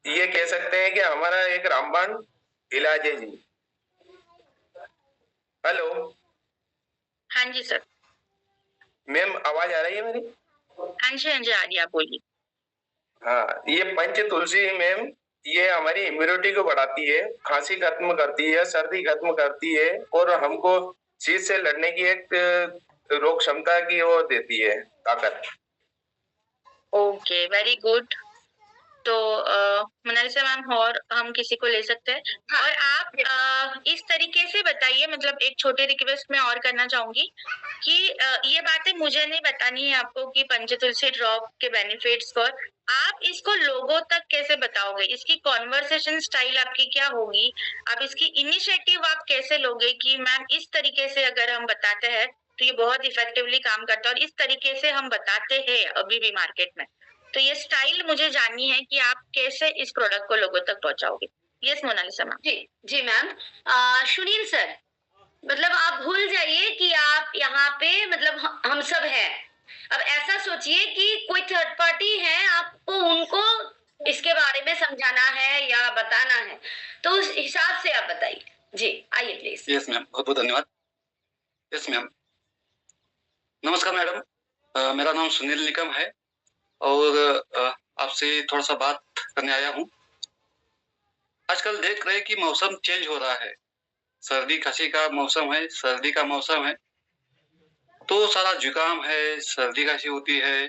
Speaker 5: ये कह सकते हैं कि हमारा एक रामबाण इलाज है जी। हेलो
Speaker 1: हाँ जी सर।
Speaker 5: मैम, आवाज आ रही है मेरी?
Speaker 1: हाँ जी आ रही है, आप बोलिए।
Speaker 5: हाँ, ये पंच तुलसी मैम, ये हमारी इम्यूनिटी को बढ़ाती है, खांसी खत्म करती है, सर्दी खत्म करती है, और हमको चीज से लड़ने की एक रोग क्षमता की वो देती है, ताकत।
Speaker 1: Okay, very good. तो मोनालिसा मैम, और हम किसी को ले सकते हैं?
Speaker 3: हाँ,
Speaker 1: और आप इस तरीके से बताइए, मतलब एक छोटी रिक्वेस्ट मैं और करना चाहूंगी कि ये बातें मुझे नहीं बतानी है आपको कि पंचतुलसी ड्रॉप के बेनिफिट्स, और आप इसको लोगों तक कैसे बताओगे, इसकी कॉन्वर्सेशन स्टाइल आपकी क्या होगी, आप इसकी इनिशिएटिव आप कैसे लोगे कि मैम इस तरीके से अगर हम बताते हैं तो ये बहुत इफेक्टिवली काम करता है, और इस तरीके से हम बताते हैं अभी भी मार्केट में। तो ये स्टाइल मुझे जाननी है कि आप कैसे इस प्रोडक्ट को लोगों तक पहुंचाओगे। Yes Monalisa ma'am.
Speaker 3: जी मैम, सुनील सर, मतलब आप भूल जाइए कि आप यहाँ पे मतलब हम सब हैं। अब ऐसा सोचिए कि कोई थर्ड पार्टी है, आपको उनको इसके बारे में समझाना है या बताना है, तो उस हिसाब से आप बताइए। जी आइए प्लीज।
Speaker 6: यस मैम, बहुत बहुत धन्यवाद। यस मैम, नमस्कार मैडम, मेरा नाम सुनील निकम है, और आपसे थोड़ा सा बात करने आया हूँ। आजकल देख रहे हैं कि मौसम चेंज हो रहा है, सर्दी खांसी का मौसम है, सर्दी का मौसम है, तो सारा जुकाम है, सर्दी खांसी होती है,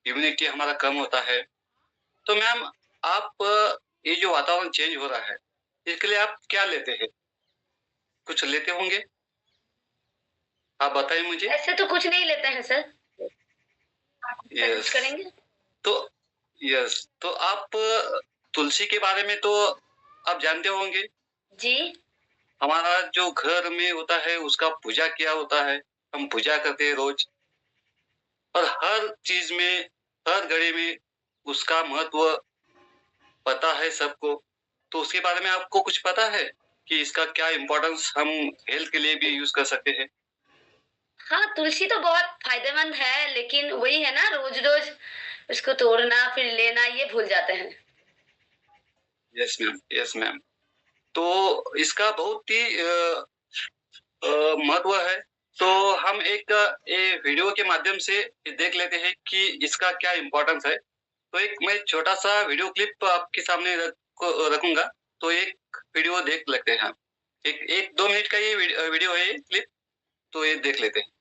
Speaker 6: इम्यूनिटी हमारा कम होता है। तो मैम, आप ये जो वातावरण चेंज हो रहा है, इसके लिए आप क्या लेते हैं? कुछ लेते होंगे, आप बताइए मुझे।
Speaker 3: ऐसे तो कुछ नहीं लेते हैं सर।
Speaker 6: यस
Speaker 3: करेंगे
Speaker 6: तो यस तो आप तुलसी के बारे में तो आप जानते होंगे।
Speaker 3: जी।
Speaker 6: हमारा जो घर में होता है उसका पूजा किया होता है, हम पूजा करते हैं रोज, और हर चीज में, हर घड़ी में उसका महत्व पता है सबको। तो उसके बारे में आपको कुछ पता है कि इसका क्या इम्पोर्टेंस हम हेल्थ के लिए भी यूज कर सकते हैं?
Speaker 3: हाँ, तुलसी तो बहुत फायदेमंद है, लेकिन वही है ना, रोज रोज उसको तोड़ना फिर लेना ये भूल जाते हैं।
Speaker 6: Yes ma'am, yes ma'am. तो इसका बहुत ही महत्व है। तो हम एक ये वीडियो के माध्यम से देख लेते हैं कि इसका क्या इम्पोर्टेंस है। तो एक मैं छोटा सा वीडियो क्लिप आपके सामने रखूंगा, तो एक वीडियो देख लेते हैं हम। एक 2 मिनट का ये वीडियो है, ये क्लिप, तो ये देख लेते हैं।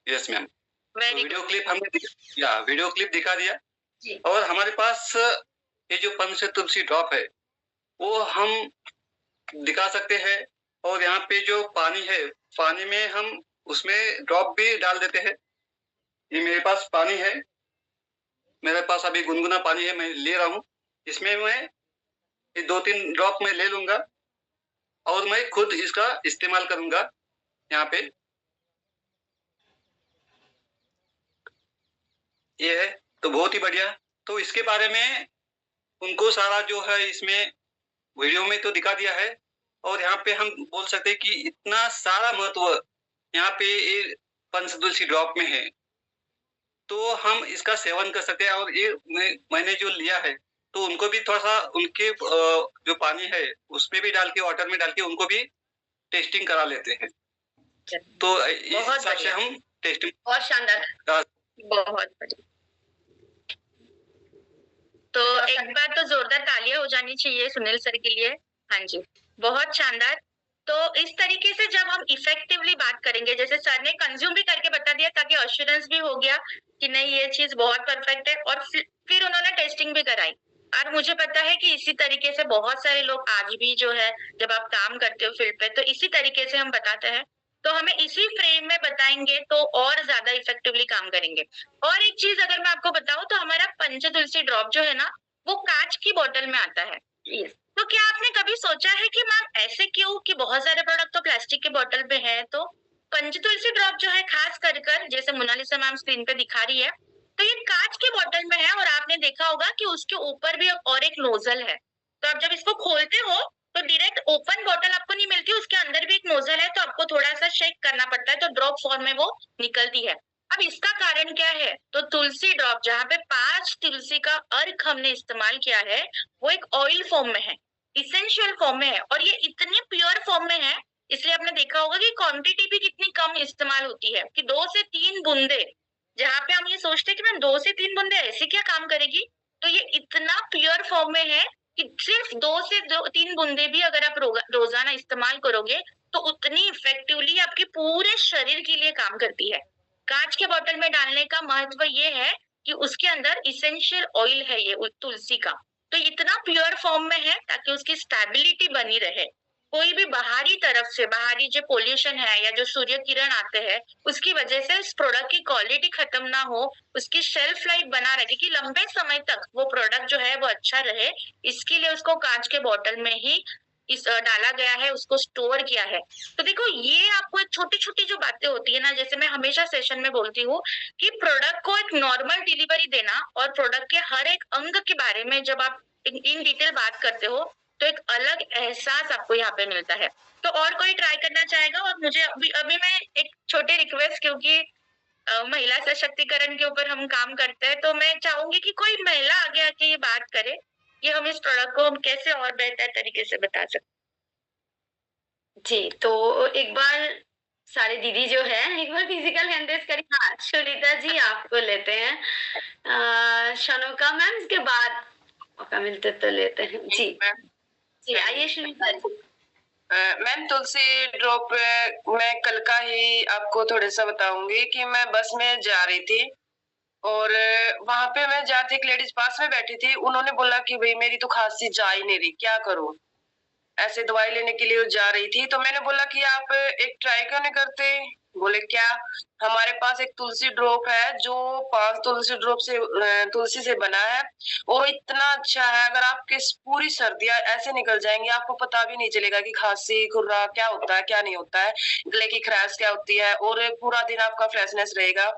Speaker 6: Yes ma'am. तो वीडियो क्लिप हमने वीडियो क्लिप दिखा दिया
Speaker 3: जी।
Speaker 6: और हमारे पास ये जो पंच तुलसी ड्रॉप है वो हम दिखा सकते हैं। और यहाँ पे जो पानी है, पानी में हम उसमें ड्रॉप भी डाल देते हैं। ये मेरे पास पानी है, मेरे पास अभी गुनगुना पानी है, मैं ले रहा हूँ। इसमें मैं ये 2-3 ड्रॉप मैं ले लूंगा और मैं खुद इसका इस्तेमाल करूंगा। यहाँ पे ये है, तो बहुत ही बढ़िया। तो इसके बारे में उनको सारा जो है इसमें वीडियो में तो दिखा दिया है, और यहाँ पे हम बोल सकते हैं कि इतना सारा महत्व यहाँ पे ये पंचतुलसी ड्रॉप में है। तो हम इसका सेवन कर सकते हैं। और ये मैंने जो लिया है, तो उनको भी थोड़ा सा उनके जो पानी है उसमें भी डाल के, वाटर में डाल के उनको भी टेस्टिंग करा लेते हैं। तो इस हिसाब से हम टेस्टिंग।
Speaker 3: बहुत शानदार,
Speaker 1: बहुत बढ़िया। तो एक बार तो जोरदार तालियां हो जानी चाहिए सुनील सर के लिए। हाँ जी, बहुत शानदार। तो इस तरीके से जब हम इफेक्टिवली बात करेंगे, जैसे सर ने कंज्यूम भी करके बता दिया ताकि अश्योरेंस भी हो गया कि नहीं ये चीज बहुत परफेक्ट है, और फिर उन्होंने टेस्टिंग भी कराई। और मुझे पता है कि इसी तरीके से बहुत सारे लोग आज भी जो है, जब आप काम करते हो फील्ड पे, तो इसी तरीके से हम बताते हैं। तो हमें इसी फ्रेम में बताएंगे तो और ज्यादा इफेक्टिवली काम करेंगे। और एक चीज अगर मैं आपको बताऊं, तो हमारा पंचतुलसी ड्रॉप जो है ना, वो कांच की बोतल में आता है। तो क्या आपने कभी सोचा है कि मैम ऐसे क्यों, कि बहुत सारे प्रोडक्ट तो प्लास्टिक के बोतल पे है, तो पंचतुलसी ड्रॉप जो है खास कर जैसे मोनालिसा मैम स्क्रीन पे दिखा रही है, तो ये कांच के बोतल में है। और आपने देखा होगा कि उसके ऊपर भी और एक नोजल है। तो आप जब इसको खोलते हो तो डायरेक्ट ओपन बोतल आपको नहीं मिलती, उसके अंदर भी एक नोजल है, तो आपको थोड़ा सा शेक करना पड़ता है, तो ड्रॉप फॉर्म में वो निकलती है। अब इसका कारण क्या है, तो तुलसी ड्रॉप जहाँ पे 5 तुलसी का अर्क हमने इस्तेमाल किया है, वो एक ऑयल फॉर्म में है, इसेंशियल फॉर्म में है, और ये इतनी प्योर फॉर्म में है, इसलिए आपने देखा होगा कि क्वांटिटी भी कितनी कम इस्तेमाल होती है, कि 2 से 3 बूंदे, जहाँ पे हम ये सोचते हैं कि मैम 2 से 3 बूंदे ऐसे क्या काम करेगी, तो ये इतना प्योर फॉर्म में है कि सिर्फ 2 से 3 बूंदे भी अगर आप रोजाना इस्तेमाल करोगे तो उतनी इफेक्टिवली आपके पूरे शरीर के लिए काम करती है। कांच के बोतल में डालने का महत्व ये है कि उसके अंदर इसेंशियल ऑयल है ये तुलसी का, तो इतना प्योर फॉर्म में है ताकि उसकी स्टेबिलिटी बनी रहे। कोई भी बाहरी तरफ से, बाहरी जो पोल्यूशन है या जो सूर्य किरण आते हैं, उसकी वजह से इस प्रोडक्ट की क्वालिटी खत्म ना हो, उसकी शेल्फ लाइफ बना रहे कि लंबे समय तक वो प्रोडक्ट जो है वो अच्छा रहे, इसके लिए उसको कांच के बोतल में ही डाला गया है, उसको स्टोर किया है। तो देखो, ये आपको एक छोटी छोटी जो बातें होती है ना, जैसे मैं हमेशा सेशन में बोलती हूँ कि प्रोडक्ट को एक नॉर्मल डिलीवरी देना और प्रोडक्ट के हर एक अंग के बारे में जब आप इन डिटेल बात करते हो, तो एक अलग एहसास आपको यहाँ पे मिलता है। तो और कोई ट्राई करना चाहेगा? और मुझे अभी मैं एक छोटी रिक्वेस्ट, क्योंकि महिला सशक्तिकरण के ऊपर हम काम करते हैं, तो मैं चाहूंगी कि कोई महिला आगे आके ये बात करे कि हम इस प्रोडक्ट को हम कैसे और बेहतर तरीके से बता सकते।
Speaker 3: जी, तो एक बार सारे दीदी जो है एक बार फिजिकल हैंड रेज करें। हाँ, सुनीता जी आपको लेते हैं, शनुका मैम, इसके बाद मौका मिलते तो लेते हैं। जी जी, आइए सुनीता जी।
Speaker 7: मैम, तुलसी ड्रॉप मैं कल का ही आपको थोड़ा सा बताऊंगी कि मैं बस में जा रही थी और वहां पे मैं जाती, एक लेडीज पास में बैठी थी, उन्होंने बोला कि भाई मेरी तो खांसी जा ही नहीं रही, क्या करूं। ऐसे दवाई लेने के लिए जा रही थी, तो मैंने बोला कि आप एक ट्राई क्यों नहीं करते? बोले क्या? हमारे पास एक तुलसी ड्रॉप है जो 5 तुलसी ड्रॉप से तुलसी से बना है और इतना अच्छा है। अगर आपकी पूरी सर्दियाँ ऐसे निकल जाएँगी, आपको पता भी नहीं चलेगा कि खाँसी, खुर्रा क्या होता है, क्या नहीं होता है, गले की खराश क्या होती है और पूरा दिन आपका फ्रेशनेस रहेगा।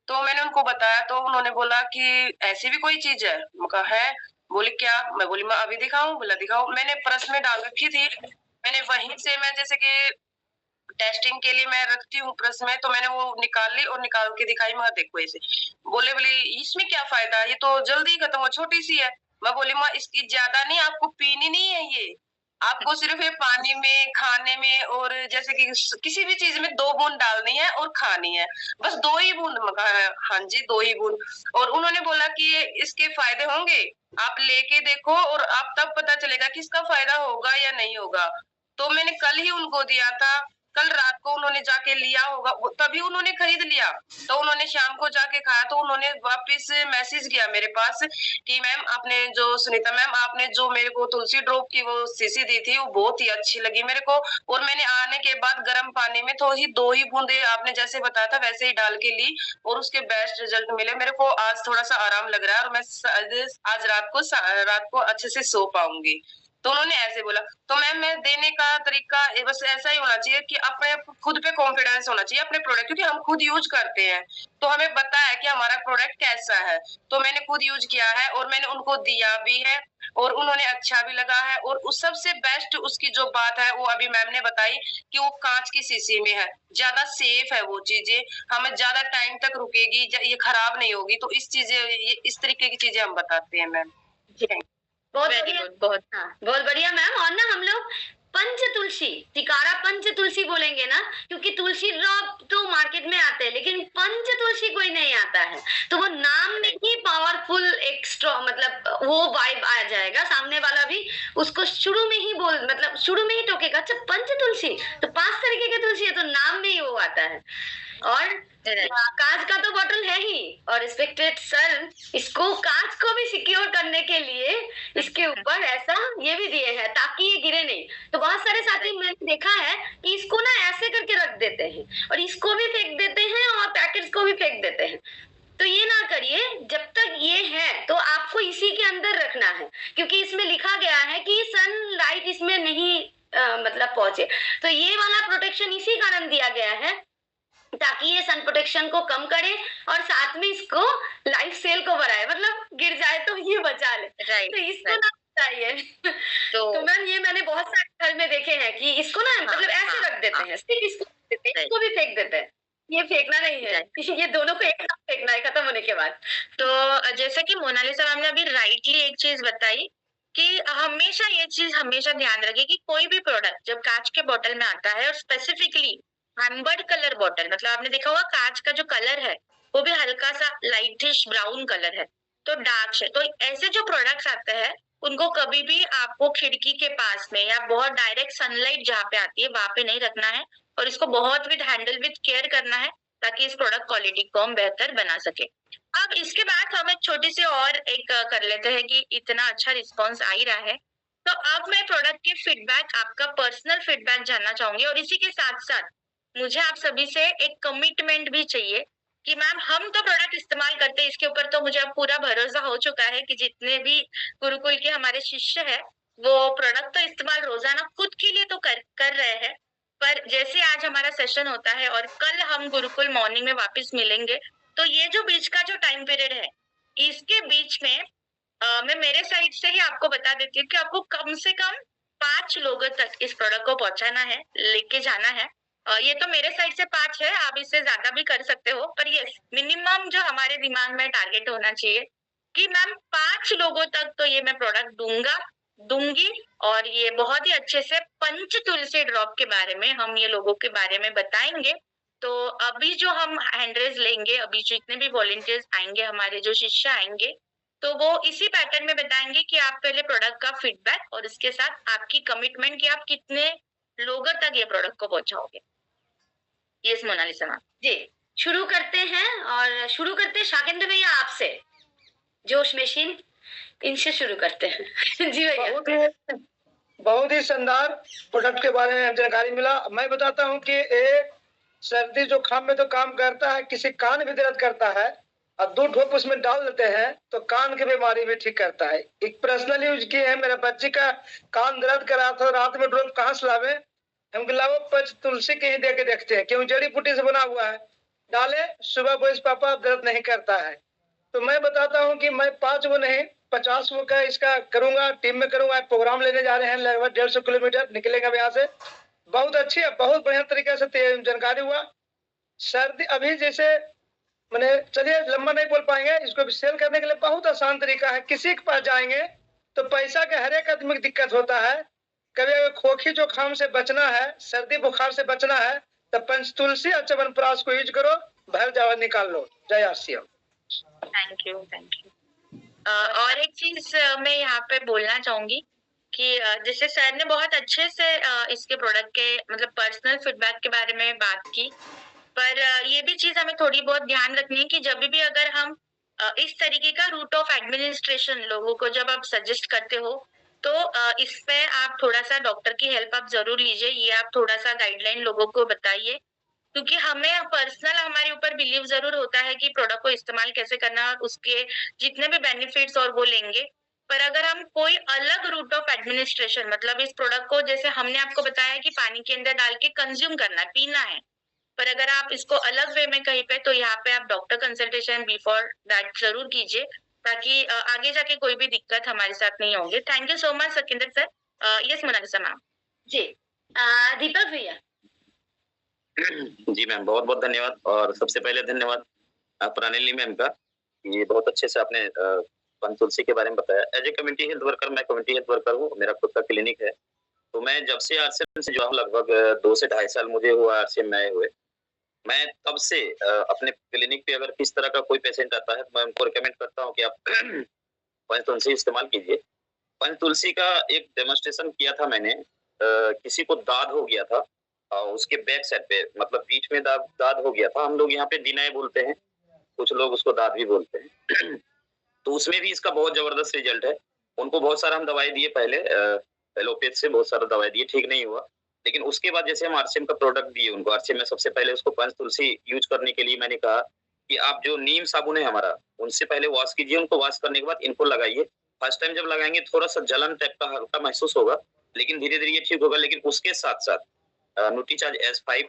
Speaker 7: तो मैंने उनको बताया तो उन्होंने बोला कि ऐसी भी कोई चीज़ है? मैं कहा है। बोली क्या? मैं बोली मैं अभी दिखाऊँ? बोला दिखाओ। मैंने पर्स में डाल रखी थी। मैंने वहीं से मैं जैसे कि टेस्टिंग के लिए मैं रखती हूँ पर्स में, तो मैंने वो निकाल ली और निकाल के दिखाई। मैं देखो ऐसे। बोले इसमें क्या फ़ायदा है? ये तो जल्दी खत्म हो, छोटी-सी है। मैं बोली माँ इसकी ज़्यादा नहीं, आपको पीनी नहीं है ये। आपको सिर्फ़ ये पानी में, खाने में और जैसे कि किसी भी चीज़ में 2 बूंद डालनी है और खानी है। बस 2 ही बूंद। मैं कहा हाँ जी, 2 ही बूंद। और उन्होंने बोला कि ये इसके फ़ायदे होंगे, आप लेके देखो और आप तब पता चलेगा कि इसका फ़ायदा होगा या नहीं होगा। तो मैंने कल ही उनको दिया था। कल रात को उन्होंने जाके लिया होगा, तभी उन्होंने खरीद लिया। तो उन्होंने शाम को जाके खाया, तो उन्होंने वापस मैसेज किया मेरे पास कि मैम आपने जो सुनीता मैम आपने जो मेरे को तुलसी ड्रॉप की वो शीशी दी थी वो बहुत ही अच्छी लगी मेरे को, और मैंने आने के बाद गर्म पानी में तो ही 2 ही बूंदे आपने जैसे बताया था वैसे ही डाल के ली और उसके बेस्ट रिजल्ट मिले मेरे को। आज थोड़ा-सा आराम लग रहा है और मैं आज रात को अच्छे से सो पाऊँगी। तो उन्होंने ऐसे बोला। तो मैम मैं देने का तरीका बस ऐसा ही होना चाहिए कि अपने खुद पे कॉन्फिडेंस होना चाहिए अपने प्रोडक्ट, क्योंकि हम खुद यूज करते हैं तो हमें पता है कि हमारा प्रोडक्ट कैसा है। तो मैंने खुद यूज किया है और मैंने उनको दिया भी है और उन्होंने अच्छा भी लगा है। और उस सबसे बेस्ट उसकी जो बात है वो अभी मैम ने बताई कि वो कांच की शीशी में है, ज्यादा सेफ है वो चीजें, हमें ज्यादा टाइम तक रुकेगी, ये खराब नहीं होगी। तो इस तरीके की चीजें हम बताते हैं मैम।
Speaker 3: बहुत
Speaker 1: वेरी
Speaker 3: बढ़िया।
Speaker 1: गुड, बहुत
Speaker 3: हाँ, बहुत बढ़िया मैम। और ना हम लोग पंच तुलसी, टिकारा पंच तुलसी बोलेंगे ना, क्योंकि तुलसी ड्रॉप तो मार्केट में आते हैं लेकिन पंच तुलसी कोई नहीं आता है, तो वो नाम में ही पावरफुल एक्स्ट्रा मतलब वो वाइब आ जाएगा, सामने वाला भी उसको शुरू में ही शुरू में ही टोकेगा, अच्छा पंच तुलसी तो 5 तरीके की तुलसी है, तो नाम में ही वो आता है। और कांच का तो बॉटल है ही, और रिस्पेक्टेड सर इसको कांच को भी सिक्योर करने के लिए इसके ऊपर ऐसा ये भी दिए हैं ताकि ये गिरे नहीं। तो बहुत सारे साथी मैंने देखा है कि इसको ना ऐसे करके रख देते हैं और इसको भी फेंक देते हैं और पैकेट्स को भी फेंक देते हैं। तो ये ना करिए, जब तक ये है तो आपको इसी के अंदर रखना है, क्योंकि इसमें लिखा गया है कि सनलाइट इसमें नहीं पहुंचे। तो ये वाला प्रोटेक्शन इसी कारण दिया गया है ताकि ये सन प्रोटेक्शन को कम करे और साथ में इसको लाइफ सेल को बढ़ाए, मतलब गिर जाए तो ये बचा ले।
Speaker 1: राइट।
Speaker 3: तो इसको ना चाहिए। तो मैम ये मैंने बहुत सारे घर में देखे हैं कि इसको ना मतलब ऐसे रख देते हैं, सिर्फ इसको देते हैं, इसको भी फेंक देते हैं। ये फेंकना नहीं है, ये दोनों को एक साथ फेंकना है खत्म होने के बाद।
Speaker 1: तो जैसे कि मोनालिसा मैम ने अभी राइटली एक चीज बताई कि हमेशा ये चीज हमेशा ध्यान रखिए कि कोई भी प्रोडक्ट जब कांच के बोतल में आता है और स्पेसिफिकली एम्बर्ड कलर बोतल, मतलब आपने देखा होगा कांच का जो कलर है वो भी हल्का सा लाइटिश ब्राउन कलर है, तो डार्क है। तो ऐसे जो प्रोडक्ट्स आते हैं उनको कभी भी आपको खिड़की के पास में या बहुत डायरेक्ट सनलाइट जहाँ पे आती है वहां पे नहीं रखना है और इसको बहुत विद हैंडल विद केयर करना है ताकि इस प्रोडक्ट क्वालिटी को हम बेहतर बना सके। अब इसके बाद हम एक छोटी सी और एक कर लेते हैं कि इतना अच्छा रिस्पॉन्स आ ही रहा है, तो अब मैं प्रोडक्ट की फीडबैक, आपका पर्सनल फीडबैक जानना चाहूंगी और इसी के साथ साथ मुझे आप सभी से एक कमिटमेंट भी चाहिए कि मैम हम तो प्रोडक्ट इस्तेमाल करते हैं, इसके ऊपर तो मुझे अब पूरा भरोसा हो चुका है कि जितने भी गुरुकुल के हमारे शिष्य है वो प्रोडक्ट तो इस्तेमाल रोजाना खुद के लिए तो कर रहे हैं, पर जैसे आज हमारा सेशन होता है और कल हम गुरुकुल मॉर्निंग में वापस मिलेंगे, तो ये जो बीच का जो टाइम पीरियड है इसके बीच में मैं मेरे साइड से ही आपको बता देती हूँ कि आपको कम से कम 5 लोगों तक इस प्रोडक्ट को पहुंचाना है, लेके जाना है। ये तो मेरे साइड से 5 है, आप इससे ज्यादा भी कर सकते हो, पर ये मिनिमम जो हमारे दिमाग में टारगेट होना चाहिए कि मैम 5 लोगों तक तो ये मैं प्रोडक्ट दूंगी और ये बहुत ही अच्छे से पंच तुलसी ड्रॉप के बारे में हम ये लोगों के बारे में बताएंगे। तो अभी जो हम हैंडरेज लेंगे, अभी जो इतने भी वॉलंटियर्स आएंगे, हमारे जो शिष्य आएंगे, तो वो इसी पैटर्न में बताएंगे कि आप पहले प्रोडक्ट का फीडबैक और इसके साथ आपकी कमिटमेंट कि आप कितने लोगों तक ये प्रोडक्ट को पहुंचाओगे। Yes Monalisa ma'am.
Speaker 3: जी शुरू करते हैं, और शुरू करते हैं शाकिंद्र भैया आपसे, जोश मशीन इनसे शुरू करते हैं। जी भैया।
Speaker 8: बहुत ही शानदार प्रोडक्ट के बारे में जानकारी मिला। मैं बताता हूँ कि ये सर्दी जुकाम में तो काम करता है, किसी कान भी दर्द करता है और 2 ड्रॉप उसमें डाल देते हैं तो कान की बीमारी भी ठीक करता है। एक पर्सनल यूज किए हैं, मेरे बच्चे का कान दर्द कर रहा था, रात में ड्रॉप कहाँ से लावे, हम लाओ पंच तुलसी के ही दे के देखते हैं, क्यों जड़ी बूटी से बना हुआ है, डाले सुबह बोइस पापा दर्द नहीं करता है। तो मैं बताता हूँ कि मैं 5 वो नहीं 50 वो का इसका करूंगा, टीम में करूंगा। प्रोग्राम लेने जा रहे हैं, लगभग 150 किलोमीटर निकलेगा यहाँ से। बहुत अच्छी है, बहुत बढ़िया तरीके से जानकारी हुआ। सर्दी अभी जैसे मैंने, चलिए लंबा नहीं बोल पाएंगे, इसको भी सेल करने के लिए बहुत आसान तरीका है। किसी के पास जाएंगे तो पैसा के हर एक आदमी की दिक्कत होता है। कभी अगर खोखी जुकाम से बचना है, सर्दी बुखार से बचना है तो पंचतुलसी और च्यवनप्राश को यूज करो, भर जावा निकाल लो। जय आसिया।
Speaker 1: Thank you, thank you. और एक चीज मैं यहाँ पे बोलना चाहूंगी कि जैसे सर ने बहुत अच्छे से इसके प्रोडक्ट के मतलब पर्सनल फीडबैक के बारे में बात की, पर ये भी चीज हमें थोड़ी बहुत ध्यान रखनी है कि जब भी अगर हम इस तरीके का रूट ऑफ एडमिनिस्ट्रेशन लोगों को जब आप सजेस्ट करते हो तो इस पे आप थोड़ा सा डॉक्टर की हेल्प आप जरूर लीजिए। ये आप थोड़ा सा गाइडलाइन लोगों को बताइए, क्योंकि हमें पर्सनल हमारे ऊपर बिलीव जरूर होता है कि प्रोडक्ट को इस्तेमाल कैसे करना है और उसके जितने भी बेनिफिट्स और वो लेंगे। पर अगर हम कोई अलग रूट ऑफ एडमिनिस्ट्रेशन मतलब इस प्रोडक्ट को जैसे हमने आपको बताया कि पानी के अंदर डाल के कंज्यूम करना है, पीना है, पर अगर आप इसको अलग वे में कहीं पे तो यहाँ पे आप डॉक्टर कंसल्टेशन बिफोर दैट जरूर कीजिए, ताकि आगे जाके कोई भी दिक्कत हमारे साथ नहीं होगी। Thank you so much Sikandar sir. Yes Monalisa ma'am.
Speaker 3: जी दीपक भैया।
Speaker 9: जी मैम, बहुत बहुत धन्यवाद। और सबसे पहले धन्यवाद प्राणिली मैम का, ये बहुत अच्छे से आपने पंचतुलसी के बारे में बताया। As a community health worker, मैं कम्युनिटी हेल्थ वर्कर हूँ, मेरा खुद का क्लिनिक है। तो मैं जब से आरसीएम से जुड़ा हूँ, लगभग 2 से 2.5 साल मुझे हुआ आरसीएम में आए हुए। मैं तब से अपने क्लिनिक पे अगर किस तरह का कोई पेशेंट आता है तो मैं उनको रिकमेंड करता हूँ कि आप पंचतुलसी इस्तेमाल कीजिए। पंचतुलसी का एक डेमोन्स्ट्रेशन किया था मैंने, किसी को दाद हो गया था उसके बैक साइड पे, मतलब पीठ में दाद हो गया था। हम लोग यहाँ पे दिनाए बोलते हैं, कुछ लोग उसको दाद भी बोलते हैं। तो उसमें भी इसका बहुत जबरदस्त रिजल्ट है। उनको बहुत सारा हम दवाई दिए पहले, एलोपैथ से बहुत सारा दवाई दिए, ठीक नहीं हुआ। लेकिन उसके बाद जैसे हम आरसीएम का प्रोडक्ट दिए उनको, आरसीएम में सबसे पहले उसको पंचतुलसी यूज करने के लिए मैंने कहा कि आप जो नीम साबुन है हमारा, उनसे पहले वॉश कीजिए, उनको वॉश करने के बाद इनको लगाइए। फर्स्ट टाइम जब लगाएंगे थोड़ा सा जलन टाइप का हल्का महसूस होगा, लेकिन धीरे धीरे ये ठीक होगा। लेकिन उसके साथ साथ न्यूट्रीचार्ज S5,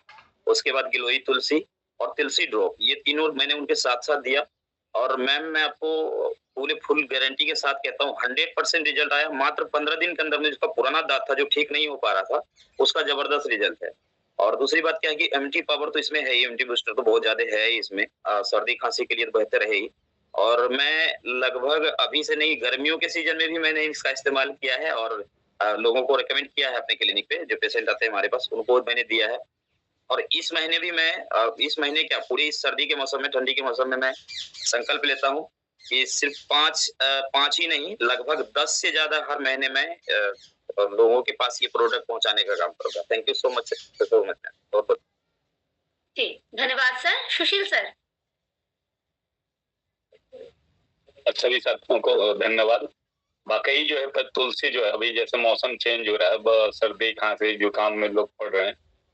Speaker 9: उसके बाद गिलोई तुलसी और तुलसी ड्रॉप, ये तीनों मैंने उनके साथ साथ दिया। और मैम मैं आपको पूरे फुल गारंटी के साथ कहता हूँ 100% रिजल्ट आया। मात्र 15 दिन के अंदर में जिसका पुराना दांत था जो ठीक नहीं हो पा रहा था, उसका जबरदस्त रिजल्ट है। और दूसरी बात क्या है कि इम्यूनिटी पावर तो इसमें है ही, इम्यूनिटी बूस्टर तो बहुत ज्यादा है ही इसमें, सर्दी खांसी के लिए तो बेहतर है ही। और मैं लगभग अभी से नहीं, गर्मियों के सीजन में भी मैंने इसका इस्तेमाल किया है और लोगों को रिकमेंड किया है अपने क्लिनिक पे, जो पेशेंट आते हैं हमारे पास उनको मैंने दिया है। और इस महीने भी मैं इस महीने क्या पूरी इस सर्दी के मौसम में, ठंडी के मौसम में मैं संकल्प लेता हूँ कि सिर्फ 5 ही नहीं, लगभग 10 से ज्यादा हर महीने में लोगों के पास ये प्रोडक्ट पहुंचाने का काम करूंगा। थैंक यू सो मच बहुत बहुत।
Speaker 3: जी धन्यवाद सर। सुशील सर।
Speaker 10: सभी साथियों को धन्यवाद। वाकई जो है तुलसी जो है, अभी जैसे मौसम चेंज हो रहा है, सर्दी खांसी जुकाम में लोग पड़ रहे हैं,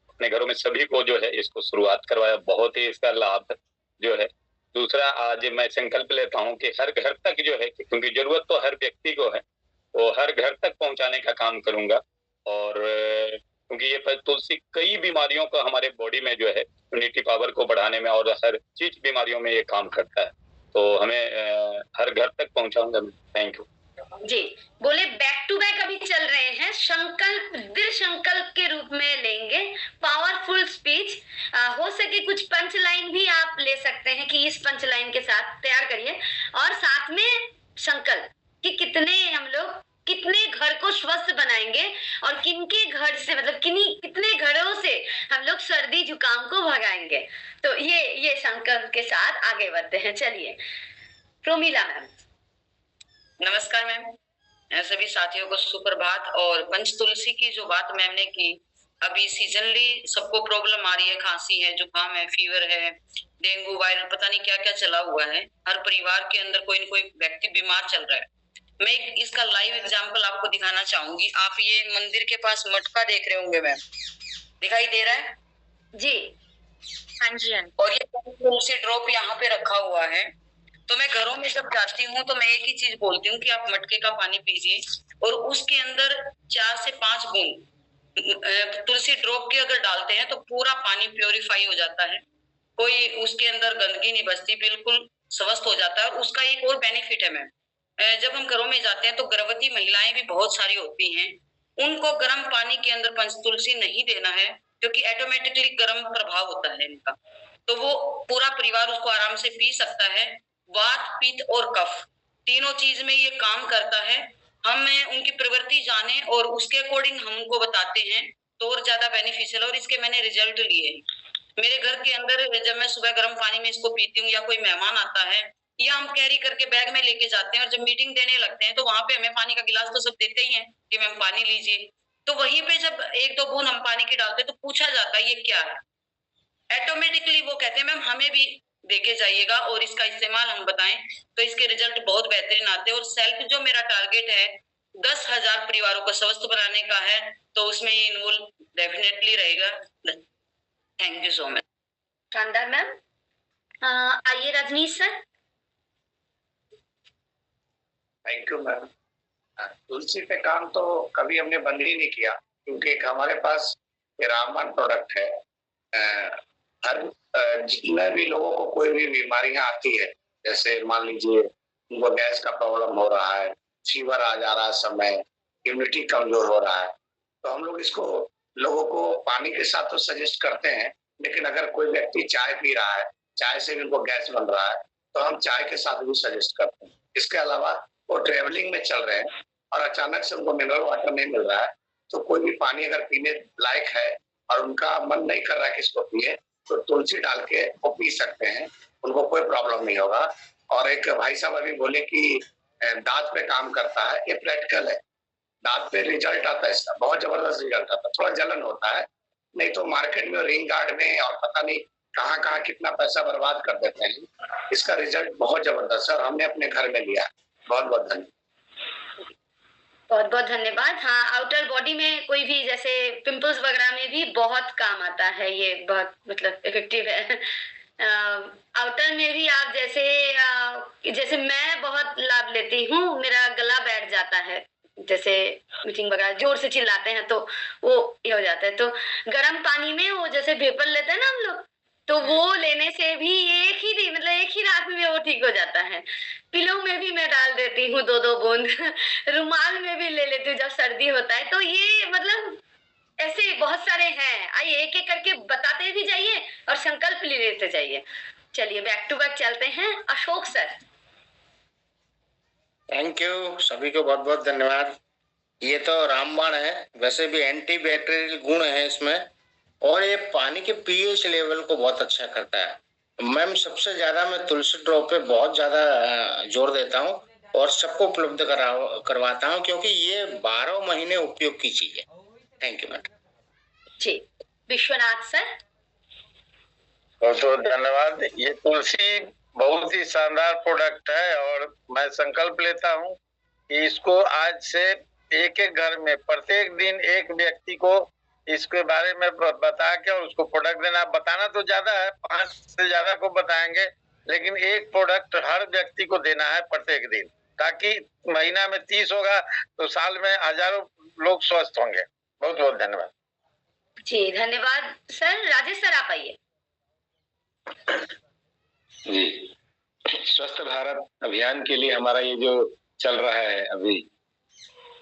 Speaker 10: अपने घरों में सभी को जो है इसको शुरुआत करवाया, बहुत ही इसका लाभ जो है। दूसरा, आज मैं संकल्प लेता हूं कि हर घर तक जो है, क्योंकि जरूरत तो हर व्यक्ति को है, वो हर घर तक पहुंचाने का काम करूंगा। और क्योंकि ये तुलसी कई बीमारियों को हमारे बॉडी में जो है इम्यूनिटी पावर को बढ़ाने में और हर चीज बीमारियों में ये काम करता है, तो हमें हर घर तक पहुंचाऊंगा। थैंक यू
Speaker 3: जी। बोले बैक टू बैक अभी चल रहे हैं, संकल्प दृढ़ संकल्प के रूप में लेंगे, पावरफुल स्पीच। हो सके कुछ पंच लाइन भी आप ले सकते हैं कि इस पंच लाइन के साथ तैयार करिए, और साथ में संकल्प कि कितने घर को स्वस्थ बनाएंगे और किनके घर से मतलब कितने घरों से हम लोग सर्दी जुकाम को भगाएंगे। तो ये संकल्प के साथ आगे बढ़ते हैं। चलिए प्रोमिला मैम।
Speaker 11: नमस्कार मैम, सभी साथियों को सुप्रभात। और पंचतुलसी की जो बात मैम ने की, अभी सीजनली सबको प्रॉब्लम आ रही है, खांसी है, जुकाम है, फीवर है, डेंगू, वायरल, पता नहीं क्या क्या चला हुआ है। हर परिवार के अंदर कोई न कोई व्यक्ति बीमार चल रहा है। मैं इसका लाइव एग्जांपल आपको दिखाना चाहूंगी। आप ये मंदिर के पास मटका देख रहे होंगे मैम, दिखाई दे रहा है
Speaker 3: जी?
Speaker 1: हाँ जी, हाँ।
Speaker 11: और ये तुलसी ड्रॉप यहाँ पे रखा हुआ है। तो मैं घरों में जब जाती हूँ तो मैं एक ही चीज बोलती हूँ कि आप मटके का पानी पीजिए और उसके अंदर 4 से 5 बूंद तुलसी ड्रॉप के अगर डालते हैं तो पूरा पानी प्योरीफाई हो जाता है, कोई उसके अंदर गंदगी नहीं बचती, बिल्कुल स्वस्थ हो जाता है। और उसका एक और बेनिफिट है मैम, जब हम घरों में जाते हैं तो गर्भवती महिलाएं भी बहुत सारी होती हैं, उनको गर्म पानी के अंदर पंचतुलसी नहीं देना है क्योंकि ऑटोमेटिकली गर्म प्रभाव होता है इनका, तो वो पूरा परिवार उसको आराम से पी सकता है। वात, पित्त और कफ तीनों चीज में ये काम करता है। हम उनकी प्रवृत्ति जाने और उसके अकॉर्डिंग हम उनको बताते हैं तो और ज्यादा बेनिफिशियल। और इसके मैंने रिजल्ट लिए हैं मेरे घर के अंदर। जब मैं सुबह गर्म पानी में इसको पीती हूँ या कोई मेहमान आता है या हम कैरी करके बैग में लेके जाते हैं और जब मीटिंग देने लगते हैं तो वहां पे हमें पानी का गिलास तो सब देते ही हैं कि मैम पानी लीजिए, तो वहीं पे जब 1-2 बूंद हम पानी की डालते हैं तो पूछा जाता है ये क्या है, ऑटोमेटिकली वो कहते हैं मैम हमें भी देके जाइएगा और इसका इस्तेमाल हम बताएं तो इसके रिजल्ट बहुत बेहतरीन आते हैं। और सेल्फ जो मेरा टारगेट है 10,000 परिवारों को स्वस्थ बनाने का है तो उसमें ये इन्वॉल्व डेफिनेटली रहेगा। Thank you so much.
Speaker 3: शानदार मैम। आइए Rajneesh sir.
Speaker 12: Thank you ma'am. तुलसी पे काम तो कभी हमने बंद ही नहीं किया क्योंकि एक हमारे पास ये रामबाण प्रोडक्ट है। हर जितने भी लोगों को कोई भी बीमारियां आती है, जैसे मान लीजिए उनको गैस का प्रॉब्लम हो रहा है, फीवर आ जा रहा है, समय इम्यूनिटी कमजोर हो रहा है, तो हम लोग इसको लोगों को पानी के साथ तो सजेस्ट करते हैं, लेकिन अगर कोई व्यक्ति चाय पी रहा है, चाय से भी उनको गैस बन रहा है, तो हम चाय के साथ भी सजेस्ट करते हैं। इसके अलावा वो ट्रेवलिंग में चल रहे हैं और अचानक से उनको मिनरल वाटर नहीं मिल रहा है, तो कोई भी पानी अगर पीने लायक है और उनका मन नहीं कर रहा है कि इसको पिए, तो तुलसी डाल के वो पी सकते हैं, उनको कोई प्रॉब्लम नहीं होगा। और एक भाई साहब अभी बोले कि दांत पे काम करता है, ये प्रैक्टिकल है, दांत पे रिजल्ट आता है, इसका बहुत जबरदस्त रिजल्ट आता है। थोड़ा जलन होता है, नहीं तो मार्केट में रिंग गार्ड में और पता नहीं कहाँ कहाँ कितना पैसा बर्बाद कर देते हैं, इसका रिजल्ट बहुत जबरदस्त है और हमने अपने घर में लिया। बहुत बहुत धन्यवाद।
Speaker 3: बहुत बहुत धन्यवाद। हाँ, आउटर बॉडी में कोई भी जैसे पिंपल्स वगैरह में भी बहुत काम आता है, ये बहुत मतलब इफेक्टिव है। आउटर में भी आप जैसे मैं बहुत लाभ लेती हूँ, मेरा गला बैठ जाता है, जैसे मीटिंग वगैरह जोर से चिल्लाते हैं तो वो ये हो जाता है, तो गर्म पानी में वो जैसे भेपर लेते हैं ना हम लोग, तो वो लेने से भी एक ही रात में वो ठीक हो जाता है। पिलो में भी मैं डाल देती हूँ 2-2 बूंद। रुमाल में भी ले लेती हूँ जब सर्दी होता है। तो ये मतलब ऐसे बहुत सारे हैं, आइए एक एक करके बताते भी जाइए और संकल्प ले लेते जाइए। चलिए बैक टू बैक चलते हैं। अशोक सर।
Speaker 13: थैंक यू, सभी को बहुत बहुत धन्यवाद। ये तो रामबाण है, वैसे भी एंटी बैक्टीरियल गुण है इसमें और ये पानी के पीएच लेवल को बहुत अच्छा करता है। मैम सबसे ज्यादा मैं तुलसी ड्रॉप पे बहुत ज्यादा जोर देता हूँ और सबको उपलब्ध करवाता हूँ क्योंकि ये 12 महीने उपयोग की चीज है। Thank you madam
Speaker 3: ji. Vishwanath sir.
Speaker 14: बहुत बहुत धन्यवाद। ये तुलसी बहुत ही शानदार प्रोडक्ट है और मैं संकल्प लेता हूँ कि इसको आज से एक एक घर में प्रत्येक दिन एक व्यक्ति को इसके बारे में बता के और उसको प्रोडक्ट देना। बताना तो ज्यादा है, 5 से ज्यादा को बताएंगे, लेकिन एक प्रोडक्ट हर व्यक्ति को देना है प्रत्येक दिन, ताकि महीना में 30 होगा तो साल में हजारों लोग स्वस्थ होंगे। बहुत बहुत धन्यवाद
Speaker 3: जी। धन्यवाद सर। राजेश सर आप आइए।
Speaker 10: जी, स्वस्थ भारत अभियान के लिए हमारा ये जो चल रहा है अभी,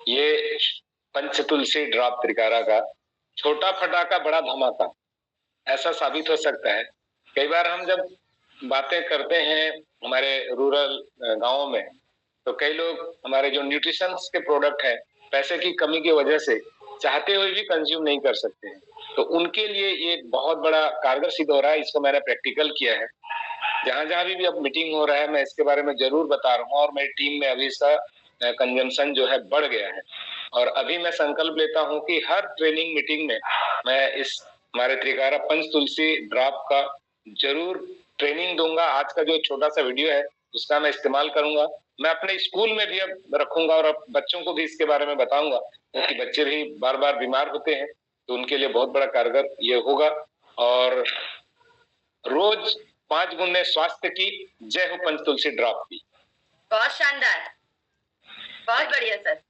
Speaker 10: ये पंच तुलसी ड्रॉप त्रिकारा का छोटा फटाका बड़ा धमाका ऐसा साबित हो सकता है। कई बार हम जब बातें करते हैं हमारे रूरल गांवों में, तो कई लोग हमारे जो न्यूट्रिशन के प्रोडक्ट है पैसे की कमी की वजह से चाहते हुए भी कंज्यूम नहीं कर सकते हैं, तो उनके लिए ये बहुत बड़ा कारगर सिद्ध हो रहा है। इसको मैंने प्रैक्टिकल किया है, जहां जहां भी अब मीटिंग हो रहा है मैं इसके बारे में जरूर बता रहा हूँ और मेरी टीम में अभी इसका कंजम्पशन जो है बढ़ गया है। और अभी मैं संकल्प लेता हूँ कि हर ट्रेनिंग मीटिंग में मैं इस हमारे त्रिकारा पंच तुलसी ड्रॉप का जरूर ट्रेनिंग दूंगा। आज का जो छोटा सा वीडियो है उसका मैं इस्तेमाल करूंगा
Speaker 15: मैं अपने स्कूल में भी अब रखूंगा और अब बच्चों को भी इसके बारे में बताऊंगा, क्योंकि बच्चे भी बार बार बीमार होते हैं, तो उनके लिए बहुत बड़ा कारगर ये होगा। और रोज 5 गुने स्वास्थ्य की, जय हो पंच तुलसी ड्रॉप की।
Speaker 3: बहुत शानदार, बहुत बढ़िया सर।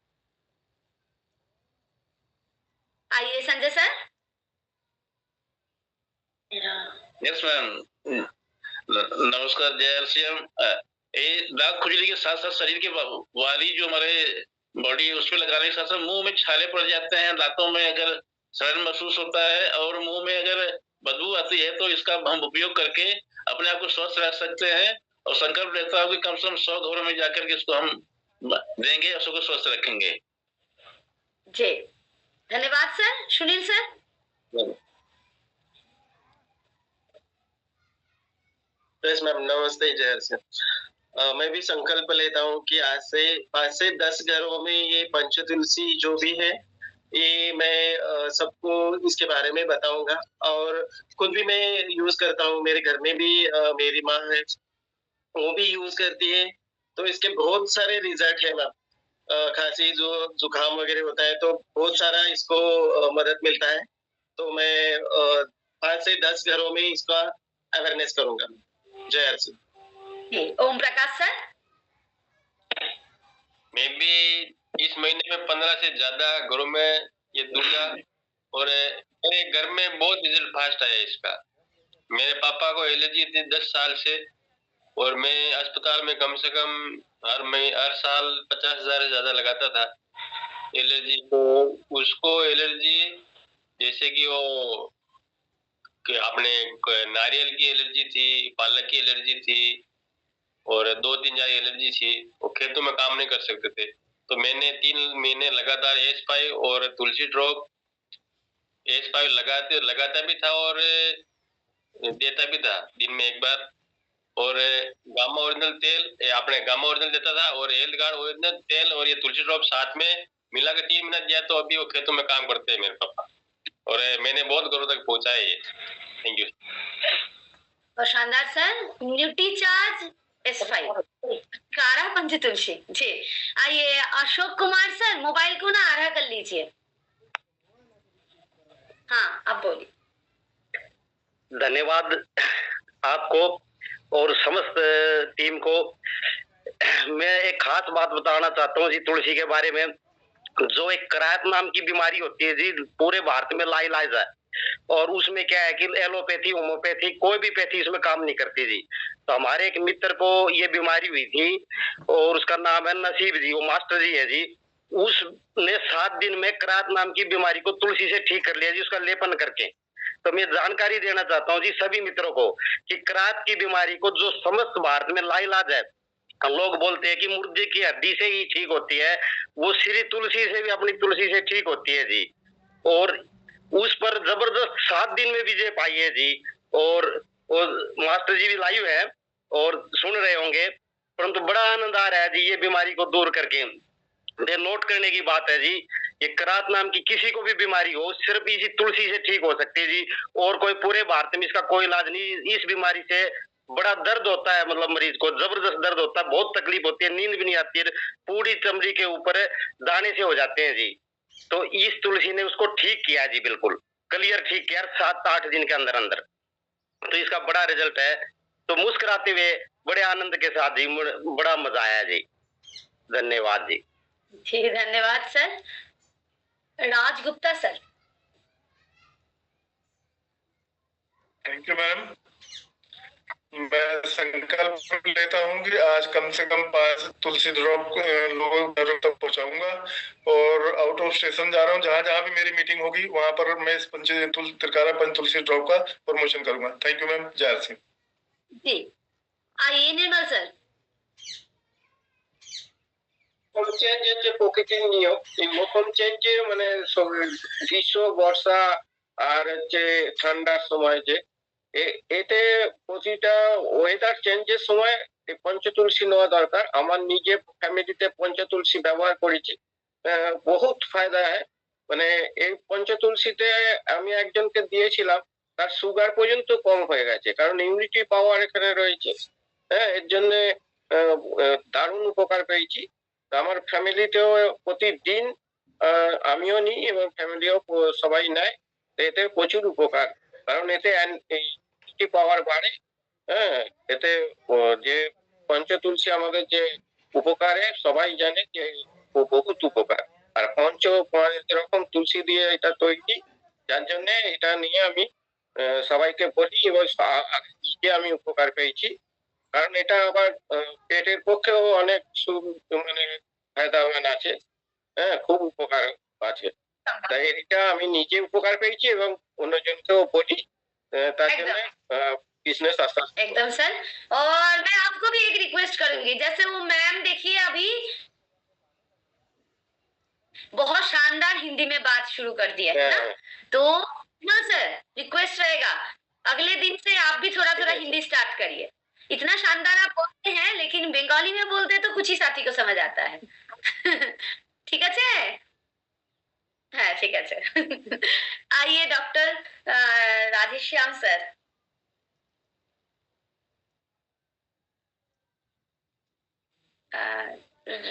Speaker 3: आइए संजय सर।
Speaker 14: यस मैम, नमस्कार। जय एलसीएम। ये दाग खुजली के साथ साथ शरीर के वाली जो हमारे बॉडी है उस पर लगाने के साथ साथ मुंह में छाले पड़ जाते हैं, दांतों में अगर सड़न महसूस होता है और मुंह में अगर बदबू आती है, तो इसका हम उपयोग करके अपने आप को स्वस्थ रख सकते हैं। और संकल्प लेता हूँ कि कम से कम 100 घरों में जाकर के इसको हम देंगे और सबको स्वस्थ रखेंगे।
Speaker 3: जी धन्यवाद sir. Sunil sir.
Speaker 16: Yes ma'am, नमस्ते। जय से मैं भी संकल्प लेता हूँ कि आज से 5 से 10 घरों में ये पंच तुलसी जो भी है ये मैं सबको इसके बारे में बताऊंगा। और खुद भी मैं यूज करता हूँ, मेरे घर में भी मेरी माँ है वो भी यूज करती है, तो इसके बहुत सारे रिजल्ट है मैम। खांसी जो जुकाम वगैरह होता है तो बहुत सारा इसको मदद मिलता है। तो मैं 5 से 10 घरों में इसका अवेयरनेस करूंगा। जय हर सिंह।
Speaker 3: ओम प्रकाश सर।
Speaker 2: मैं भी इस महीने में 15 से ज्यादा घरों में ये दूंगा और मेरे घर में बहुत रिजल्ट फास्ट आया इसका। मेरे पापा को एलर्जी थी 10 साल से और मैं अस्पताल में कम से कम हर साल 50,000 से ज्यादा लगाता था एलर्जी को। उसको एलर्जी जैसे कि वो कि आपने नारियल की एलर्जी थी, पालक की एलर्जी थी और 2-3 ज्यादा एलर्जी थी, वो खेतों में काम नहीं कर सकते थे। तो मैंने 3 महीने लगातार S5 और तुलसी ड्रॉप S5 लगाता भी था और देता भी था दिन में एक बार। और गामा ओरिजिनल तेल आपने गामा ओरिजिनल देता था और हेल्थ गार्ड ओरिजिनल तेल और ये तुलसी ड्रॉप साथ में मिला के 3 महीना दिया, तो अभी वो खेतों में काम करते हैं मेरे पापा और मैंने बहुत घरों तक पहुंचा है ये। Thank you.
Speaker 3: और शानदार सर। न्यूट्री चार्ज S5 कारा पंच तुलसी। जी आइए अशोक कुमार सर, मोबाइल को ना आरा कर लीजिए। हाँ आप बोलिए।
Speaker 17: धन्यवाद आपको और समस्त टीम को। मैं एक खास बात बताना चाहता हूँ जी तुलसी के बारे में। जो एक करायत नाम की बीमारी होती है जी, पूरे भारत में लाइलाज है और उसमें क्या है कि एलोपैथी होम्योपैथी कोई भी पैथी इसमें काम नहीं करती जी। तो हमारे एक मित्र को ये बीमारी हुई थी और उसका नाम है नसीब जी, वो मास्टर जी है जी। उसने 7 दिन में करायत नाम की बीमारी को तुलसी से ठीक कर लिया जी, उसका लेपन करके। तो मैं जानकारी देना चाहता हूँ जी सभी मित्रों को कि करायत की बीमारी को जो समस्त भारत में लाइलाज है, लोग बोलते हैं कि मुर्दे की हड्डी से ही ठीक होती है, वो श्री तुलसी से भी अपनी तुलसी से ठीक होती है जी। और उस पर जबरदस्त 7 दिन में विजय पाई है जी। और मास्टर जी भी लाइव है और सुन रहे होंगे, परंतु बड़ा आनंद आ रहा है जी ये बीमारी को दूर करके। ये नोट करने की बात है जी, ये करात नाम की किसी को भी बीमारी हो सिर्फ इसी तुलसी से ठीक हो सकती है जी। और कोई पूरे भारत में इसका कोई इलाज नहीं। इस बीमारी से बड़ा दर्द होता है, मतलब मरीज को जबरदस्त दर्द होता है, बहुत तकलीफ होती है, नींद भी नहीं आती है, पूरी चमड़ी के ऊपर दाने से हो जाते हैं जी। तो इस तुलसी ने उसको ठीक किया जी, बिल्कुल क्लियर ठीक किया 7-8 दिन के अंदर अंदर। तो इसका बड़ा रिजल्ट है। तो मुस्कुराते हुए बड़े आनंद के साथ जी, बड़ा मजा आया जी। धन्यवाद जी।
Speaker 3: जी धन्यवाद sir. Raj Gupta sir.
Speaker 18: Thank you ma'am. मैं संकल्प लेता हूँ कि आज कम से कम 5 तुलसी ड्रॉप लोगों घरों तक पहुंचाऊंगा और आउट ऑफ स्टेशन जा रहा हूँ, जहाँ जहाँ भी मेरी मीटिंग होगी वहां पर मैं इस त्रिकारा पंच तुलसी ड्रॉप का प्रमोशन करूंगा। Thank you ma'am. जय सिंह
Speaker 3: जी। आइए निर्मल सर।
Speaker 12: চেঞ্জ হচ্ছে প্রকৃতির নিয়ম। এই মৌসুম চেঞ্জে মানে গ্রীষ্ম বর্ষা আর হচ্ছে ঠান্ডার সময় যে এতে প্রতিটা ওয়েদার চেঞ্জের সময় এই পঞ্চতুলসী নেওয়া দরকার। আমার নিজে ফ্যামিলিতে পঞ্চতুলসী ব্যবহার করেছি, বহুত ফায়দা হয়। মানে এই পঞ্চতুলসীতে আমি একজনকে দিয়েছিলাম, তার সুগার পর্যন্ত কম হয়ে গেছে, কারণ ইমিউনিটি পাওয়ার এখানে রয়েছে। হ্যাঁ, এর জন্য
Speaker 14: দারুণ উপকার পেয়েছি। তো আমার ফ্যামিলিতেও প্রতিদিন আমিও নিই এবং ফ্যামিলিও সবাই নেয়। তো এতে প্রচুর উপকার, কারণ এতে অ্যান্টি পাওয়ার বাড়ে। হ্যাঁ, এতে যে পঞ্চতুলসী আমাদের যে উপকারে সবাই জানে যে বহুত উপকার। আর যেরকম তুলসী দিয়ে এটা তৈরি, যার জন্য এটা নিয়ে আমি সবাইকে বলি এবং নিজে আমি উপকার পেয়েছি। কারণ এটা আবার পেটের পক্ষেও অনেক মানে ফায়দাবান আছে। হ্যাঁ, খুব উপকার আছে। তাই এটা আমি নিজে উপকার পেয়েছি এবং অন্যজনকেও বলি, তার জন্য बिजनेस आसान।
Speaker 3: एकदम सर। और मैं आपको भी एक रिक्वेस्ट करूंगी, जैसे वो मैम देखिए अभी बहुत शानदार हिंदी में बात शुरू कर दिया है ना, तो ना सर रिक्वेस्ट रहेगा अगले दिन से आप भी थोड़ा थोड़ा हिंदी स्टार्ट करिए। इतना शानदार आप बोलते हैं, लेकिन बंगाली में बोलते हैं तो कुछ ही साथी को समझ आता है। ठीक है? हाँ ठीक है। आइए डॉक्टर राधेश्याम सर।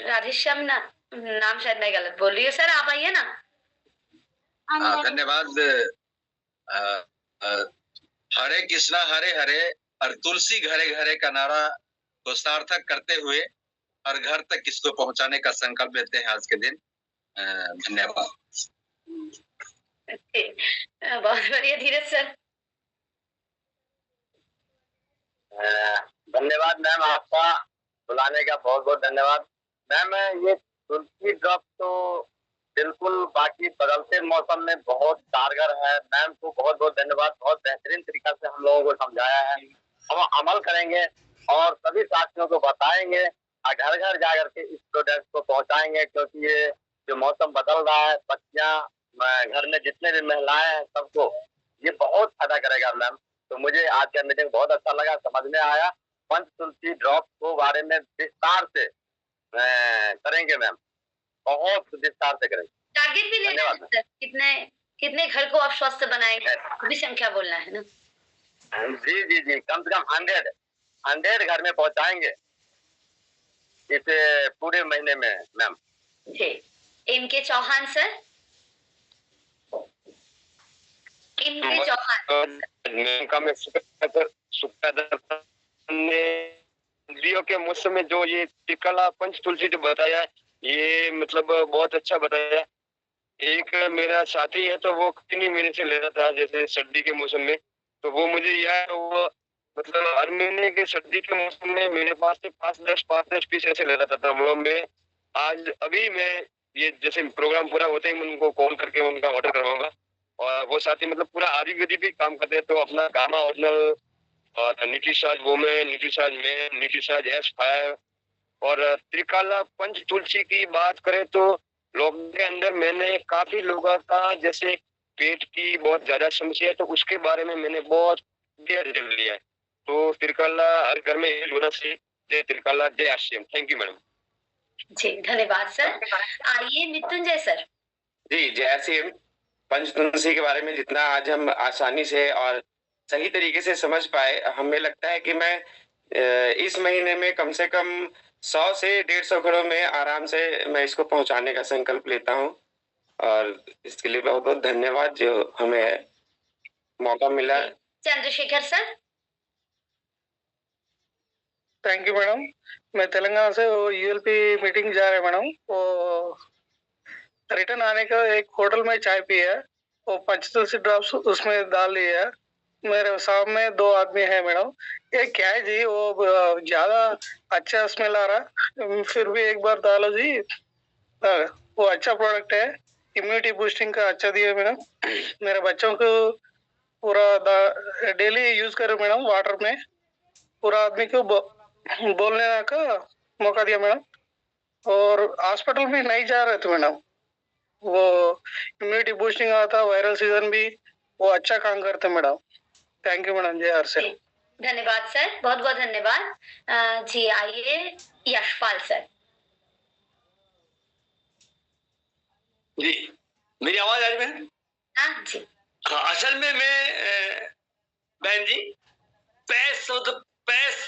Speaker 3: राधेश्याम नाम शायद मैं गलत बोल रही हूँ सर, आप आइए ना।
Speaker 19: धन्यवाद। हरे कृष्णा हरे हरे और तुलसी घरे घरे का नारा को सार्थक करते हुए और घर तक इसको पहुंचाने का संकल्प लेते हैं आज के दिन। धन्यवाद।
Speaker 3: बहुत बढ़िया धीरज सर।
Speaker 17: धन्यवाद मैम, आपका बुलाने का बहुत बहुत धन्यवाद। मैम ये तुलसी ड्रॉप तो बिल्कुल बाकी बदलते मौसम में बहुत कारगर है। मैम को बहुत बहुत धन्यवाद, बहुत बेहतरीन तरीका से हम लोगों को समझाया है। हम अमल करेंगे और सभी साथियों को बताएंगे और घर घर जाकर के इस प्रोडक्ट को पहुंचाएंगे, क्योंकि ये जो मौसम बदल रहा है, बच्चियां घर में जितने भी महिलाएं हैं सबको ये बहुत फायदा करेगा मैम। तो मुझे आज का मीटिंग बहुत अच्छा लगा, समझ में आया। पंच तुलसी ड्रॉप को बारे में विस्तार से करेंगे मैम, बहुत विस्तार से करेंगे।
Speaker 3: टारगेट भी लेना है सर, कितने घर को आप स्वस्थ बनाएंगे, भी संख्या बोलना है ना।
Speaker 17: जी जी जी, कम से कम 100 घर में पहुंचाएंगे इस पूरे महीने में मैम।
Speaker 3: जी। इनके चौहान सर। इनके चौहान
Speaker 14: सर्दियों के मौसम में जो ये टिकला पंच तुलसी जो बताया, ये मतलब बहुत अच्छा बताया। एक मेरा साथी है तो वो नहीं मेरे से लेता था, जैसे सर्दी के मौसम में, तो वो मुझे याद वो मतलब हर महीने के सर्दी के मौसम में मेरे पास से 5-10 पीस ऐसे ले जाता था। वो मैं आज अभी मैं ये जैसे प्रोग्राम पूरा होते ही मैं उनको कॉल करके उनका ऑर्डर करवाऊंगा। और वो साथी मतलब पूरा आयुर्वेदिक भी काम करते हैं, तो अपना गामा ओरिजिनल और Nutricharge women, Nutricharge man, Nutricharge S5 और त्रिकाला पंच तुलसी की बात करें तो लोग के अंदर मैंने काफी लोगों का जैसे पेट की बहुत ज्यादा समस्या है, तो उसके बारे में मैंने बहुत रिजल्ट लिया है। तो त्रिकाला हर घर में होना चाहिए। जय त्रिकाला, जय आश्रम। Thank you madam.
Speaker 3: जी धन्यवाद सर। आइए मृत्युंजय सर।
Speaker 5: जी जय आश्रम। पंच तुलसी के बारे में जितना आज हम आसानी से और सही तरीके से समझ पाए, हमें लगता है कि मैं इस महीने में कम से कम 100 से 150 घरों में आराम से मैं इसको पहुंचाने का संकल्प लेता हूं। और इसके लिए बहुत बहुत धन्यवाद जो हमें मौका मिला।
Speaker 3: Chandrashekhar sir.
Speaker 8: Thank you madam. मैं तेलंगाना से वो ULP मीटिंग जा रहे हैं मैडम। वो रिटर्न आने का एक होटल में चाय पी है, वो पंच तुलसी ड्रॉप्स उसमें डाल लिया है। मेरे सामने 2 आदमी है मैडम। ये क्या है जी, वो ज्यादा अच्छा स्मेल आ रहा, फिर भी एक बार डालो जी। वो अच्छा प्रोडक्ट है, इम्यूनिटी बूस्टिंग का अच्छा दिया मैडम। मेरे बच्चों को पूरा डेली यूज करो मैडम, वाटर में पूरा आदमी को बोलने का मौका दिया मैडम। और हॉस्पिटल भी नहीं जा रहे थे मैडम, वो इम्यूनिटी बूस्टिंग आता, वायरल सीजन भी वो अच्छा काम करते मैडम। Thank you madam. जय हर्ष।
Speaker 3: धन्यवाद सर, बहुत बहुत धन्यवाद। जी आइए यशपाल सर।
Speaker 20: जी मेरी आवाज आ रही है?
Speaker 3: हाँ जी।
Speaker 20: हाँ, असल में मैं बहन जी पैस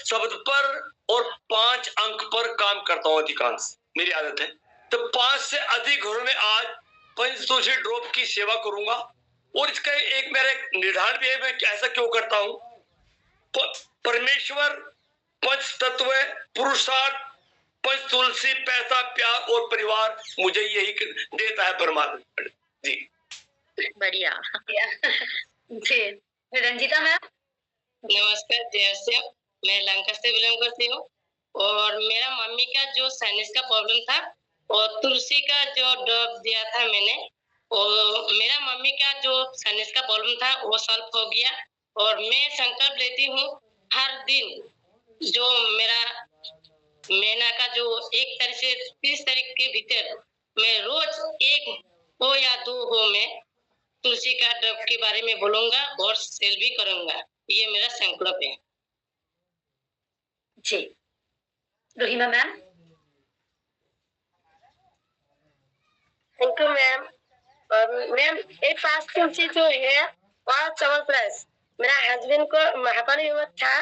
Speaker 20: शब्द पर और 5 अंक पर काम करता हूँ अधिकांश, मेरी आदत है। तो 5 से अधिक घरों में आज पंचतुलसी ड्रॉप की सेवा करूंगा। और इसका एक मेरा निर्धारण भी है, मैं ऐसा क्यों करता हूँ। परमेश्वर, पंच तत्व, पुरुषार्थ, पंच तुलसी, पैसा, प्यार और परिवार मुझे यही देता है परमात्मा जी।
Speaker 1: बढ़िया
Speaker 3: जी रंजीता मैम।
Speaker 11: नमस्कार जय, मैं लंका से बिलोंग करती हूँ और मेरा मम्मी का जो साइनस का प्रॉब्लम था और तुलसी का जो ड्रॉप दिया था मैंने, और मेरा मम्मी का जो साइनस का प्रॉब्लम था वो सॉल्व हो गया। और मैं संकल्प लेती हूँ हर दिन जो मेरा महीना का जो 1 तारीख से 30 तारीख के भीतर मैं रोज 1 हो या 2 हो मैं तुलसी का ड्रॉप के बारे में बोलूंगा और सेल भी करूंगा। ये मेरा संकल्प है
Speaker 3: जी। रोहिमा मैम।
Speaker 21: Thank you ma'am. और मैम एक 5 तुलसी जो है और चवल प्लस मेरा हस्बैंड को हापानी था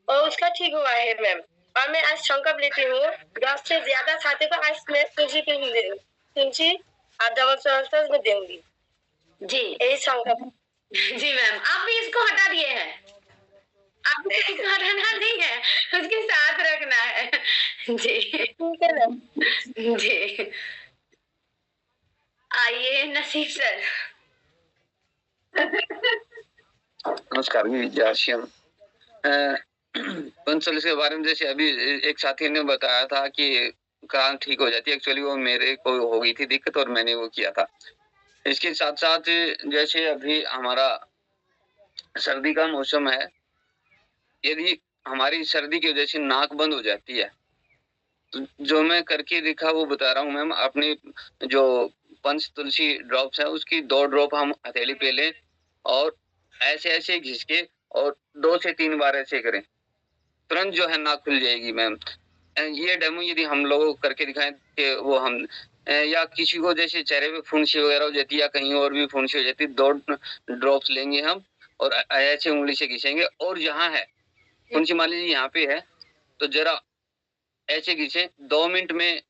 Speaker 21: और उसका ठीक हुआ है मैम। और मैं आज संकल्प लेती हूँ 10 से ज्यादा छाते को आज मैं तुलसी और डबल चवल में दूंगी
Speaker 3: जी।
Speaker 21: यही संकल्प।
Speaker 3: जी मैम, आप भी इसको हटा दिए हैं, आपको इसको हटाना नहीं है, उसके साथ रखना है जी।
Speaker 21: ठीक है मैम।
Speaker 3: जी आइए नसीब सर।
Speaker 22: नमस्कार, मैं विद्याश्यम। पंचतुलसी के बारे में जैसे अभी एक साथी ने बताया था कि कान ठीक हो जाती है, एक्चुअली वो मेरे को हो गई थी दिक्कत और मैंने वो किया था। इसके साथ साथ जैसे अभी हमारा सर्दी का मौसम है, यदि हमारी सर्दी की वजह से नाक बंद हो जाती है तो जो मैं करके देखा वो बता रहा हूँ मैम। अपनी जो पंच तुलसी ड्रॉप्स है उसकी 2 ड्रॉप हम हथेली पे लें और ऐसे ऐसे घिस के और 2 से 3 बार ऐसे करें, तुरंत जो है नाक खुल जाएगी मैम। ये डेमो यदि हम लोगों को करके दिखाएं कि वो हम या किसी को जैसे चेहरे पे फुंसी वगैरह हो जाती है या कहीं और भी फुंसी हो जाती है, 2 ड्रॉप्स लेंगे हम और ऐसे उंगली से घिसेंगे और जहाँ है फुंसी मान लीजिए यहाँ पे है तो जरा ऐसे घिसे, 2 मिनट में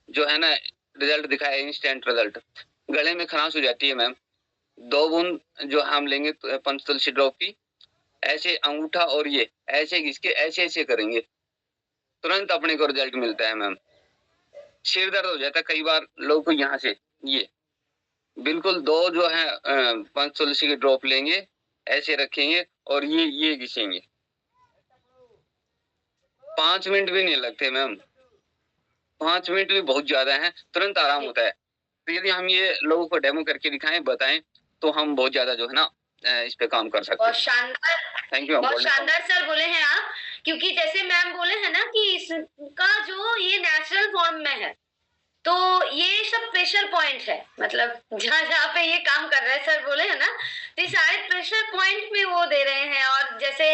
Speaker 22: जो है ना रिजल्ट दिखाए, इंस्टेंट रिजल्ट। गले में खराश हो जाती है मैम, 2 बूंद जो हम लेंगे पंचतुलसी ड्रॉप की, ऐसे अंगूठा और ये ऐसे घिस के ऐसे ऐसे करेंगे, तुरंत अपने को रिजल्ट मिलता है मैम। सिर दर्द हो जाता है कई बार लोगों को, यहाँ से ये बिल्कुल 2 जो है पंचतुलसी की ड्रॉप लेंगे, ऐसे रखेंगे और ये घिसेंगे, 5 मिनट भी नहीं लगते मैम, 5 मिनट भी बहुत ज्यादा है, तुरंत आराम होता है। तो यदि हम ये लोगों को डेमो करके दिखाएं, बताएं तो हम बहुत ज्यादा जो है ना इस पे काम कर सकते हैं।
Speaker 3: बहुत शानदार,
Speaker 22: थैंक यू।
Speaker 3: बहुत शानदार सर बोले हैं आप, क्योंकि जैसे मैम बोले हैं ना कि इसका जो ये नेचुरल फॉर्म में है तो ये सब प्रेशर पॉइंट है, मतलब जहाँ जहाँ पे ये काम कर रहा है सर बोले है ना, तो ये सारे प्रेशर पॉइंट में वो दे रहे हैं। और जैसे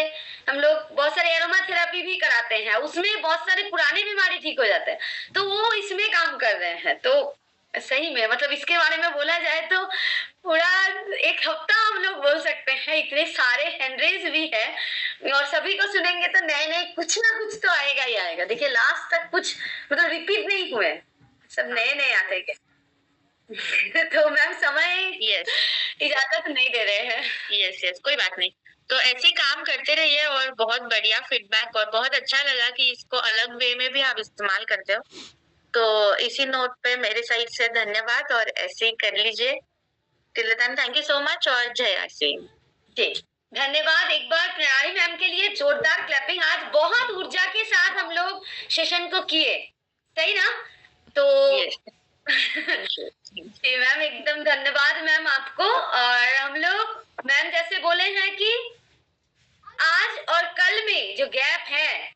Speaker 3: हम लोग बहुत सारे एरोमा थेरेपी भी कराते हैं, उसमें बहुत सारे पुरानी बीमारी ठीक हो जाते हैं, तो वो इसमें काम कर रहे हैं। तो सही में मतलब इसके बारे में बोला जाए तो पूरा 1 हफ्ता हम लोग बोल सकते हैं, इतने सारे हैंडरेज भी है और सभी को सुनेंगे तो नए नए कुछ ना कुछ तो आएगा ही आएगा। देखिए लास्ट तक कुछ मतलब रिपीट नहीं हुए, सब नए नए आते गए तो मैम समय इजाजत नहीं दे रहे हैं।
Speaker 1: यस कोई बात नहीं, तो ऐसे ही काम करते रहिए और बहुत बढ़िया फीडबैक और बहुत अच्छा लगा कि इसको अलग वे में भी आप इस्तेमाल करते हो। तो इसी नोट पे मेरे साइड से धन्यवाद और ऐसे ही कर लीजिए। Till then thank you so much और जय आरसी
Speaker 3: जी। धन्यवाद एक बार प्रणाली मैम के लिए, जोरदार क्लैपिंग। आज बहुत ऊर्जा के साथ हम लोग सेशन को किए, सही ना? तो जी मैम एकदम धन्यवाद मैम आपको। और हम लोग मैम जैसे बोले हैं कि आज और कल में जो गैप है,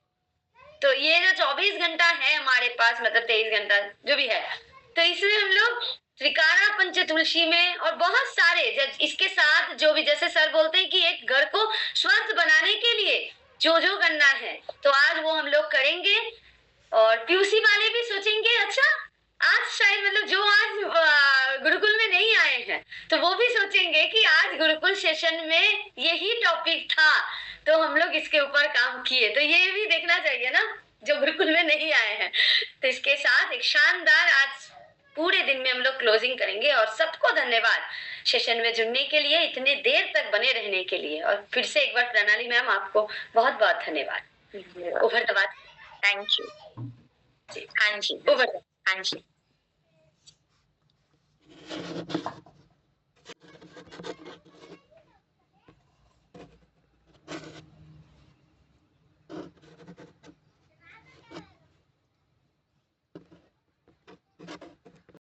Speaker 3: तो ये जो 24 घंटा है हमारे पास, मतलब 23 घंटा जो भी है, तो इसमें हम लोग त्रिकारा पंचतुलसी में और बहुत सारे इसके साथ जो भी, जैसे सर बोलते हैं कि एक घर को स्वस्थ बनाने के लिए जो जो करना है तो आज वो हम लोग करेंगे। और पीयूसी वाले भी सोचेंगे अच्छा आज शायद मतलब जो आज गुरुकुल में नहीं आए हैं तो वो भी सोचेंगे कि आज गुरुकुल सेशन में यही टॉपिक था तो हम लोग इसके ऊपर काम किए। तो ये भी देखना चाहिए ना, जो बिल्कुल में नहीं आए हैं। तो इसके साथ एक शानदार आज पूरे दिन में हम लोग क्लोजिंग करेंगे और सबको धन्यवाद सेशन में जुड़ने के लिए, इतने देर तक बने रहने के लिए। और फिर से एक बार प्रणाली मैम आपको बहुत बहुत धन्यवाद। ओवर द बात।
Speaker 1: थैंक यू जी। हाँ जी,
Speaker 3: ओवर।
Speaker 1: हाँ जी।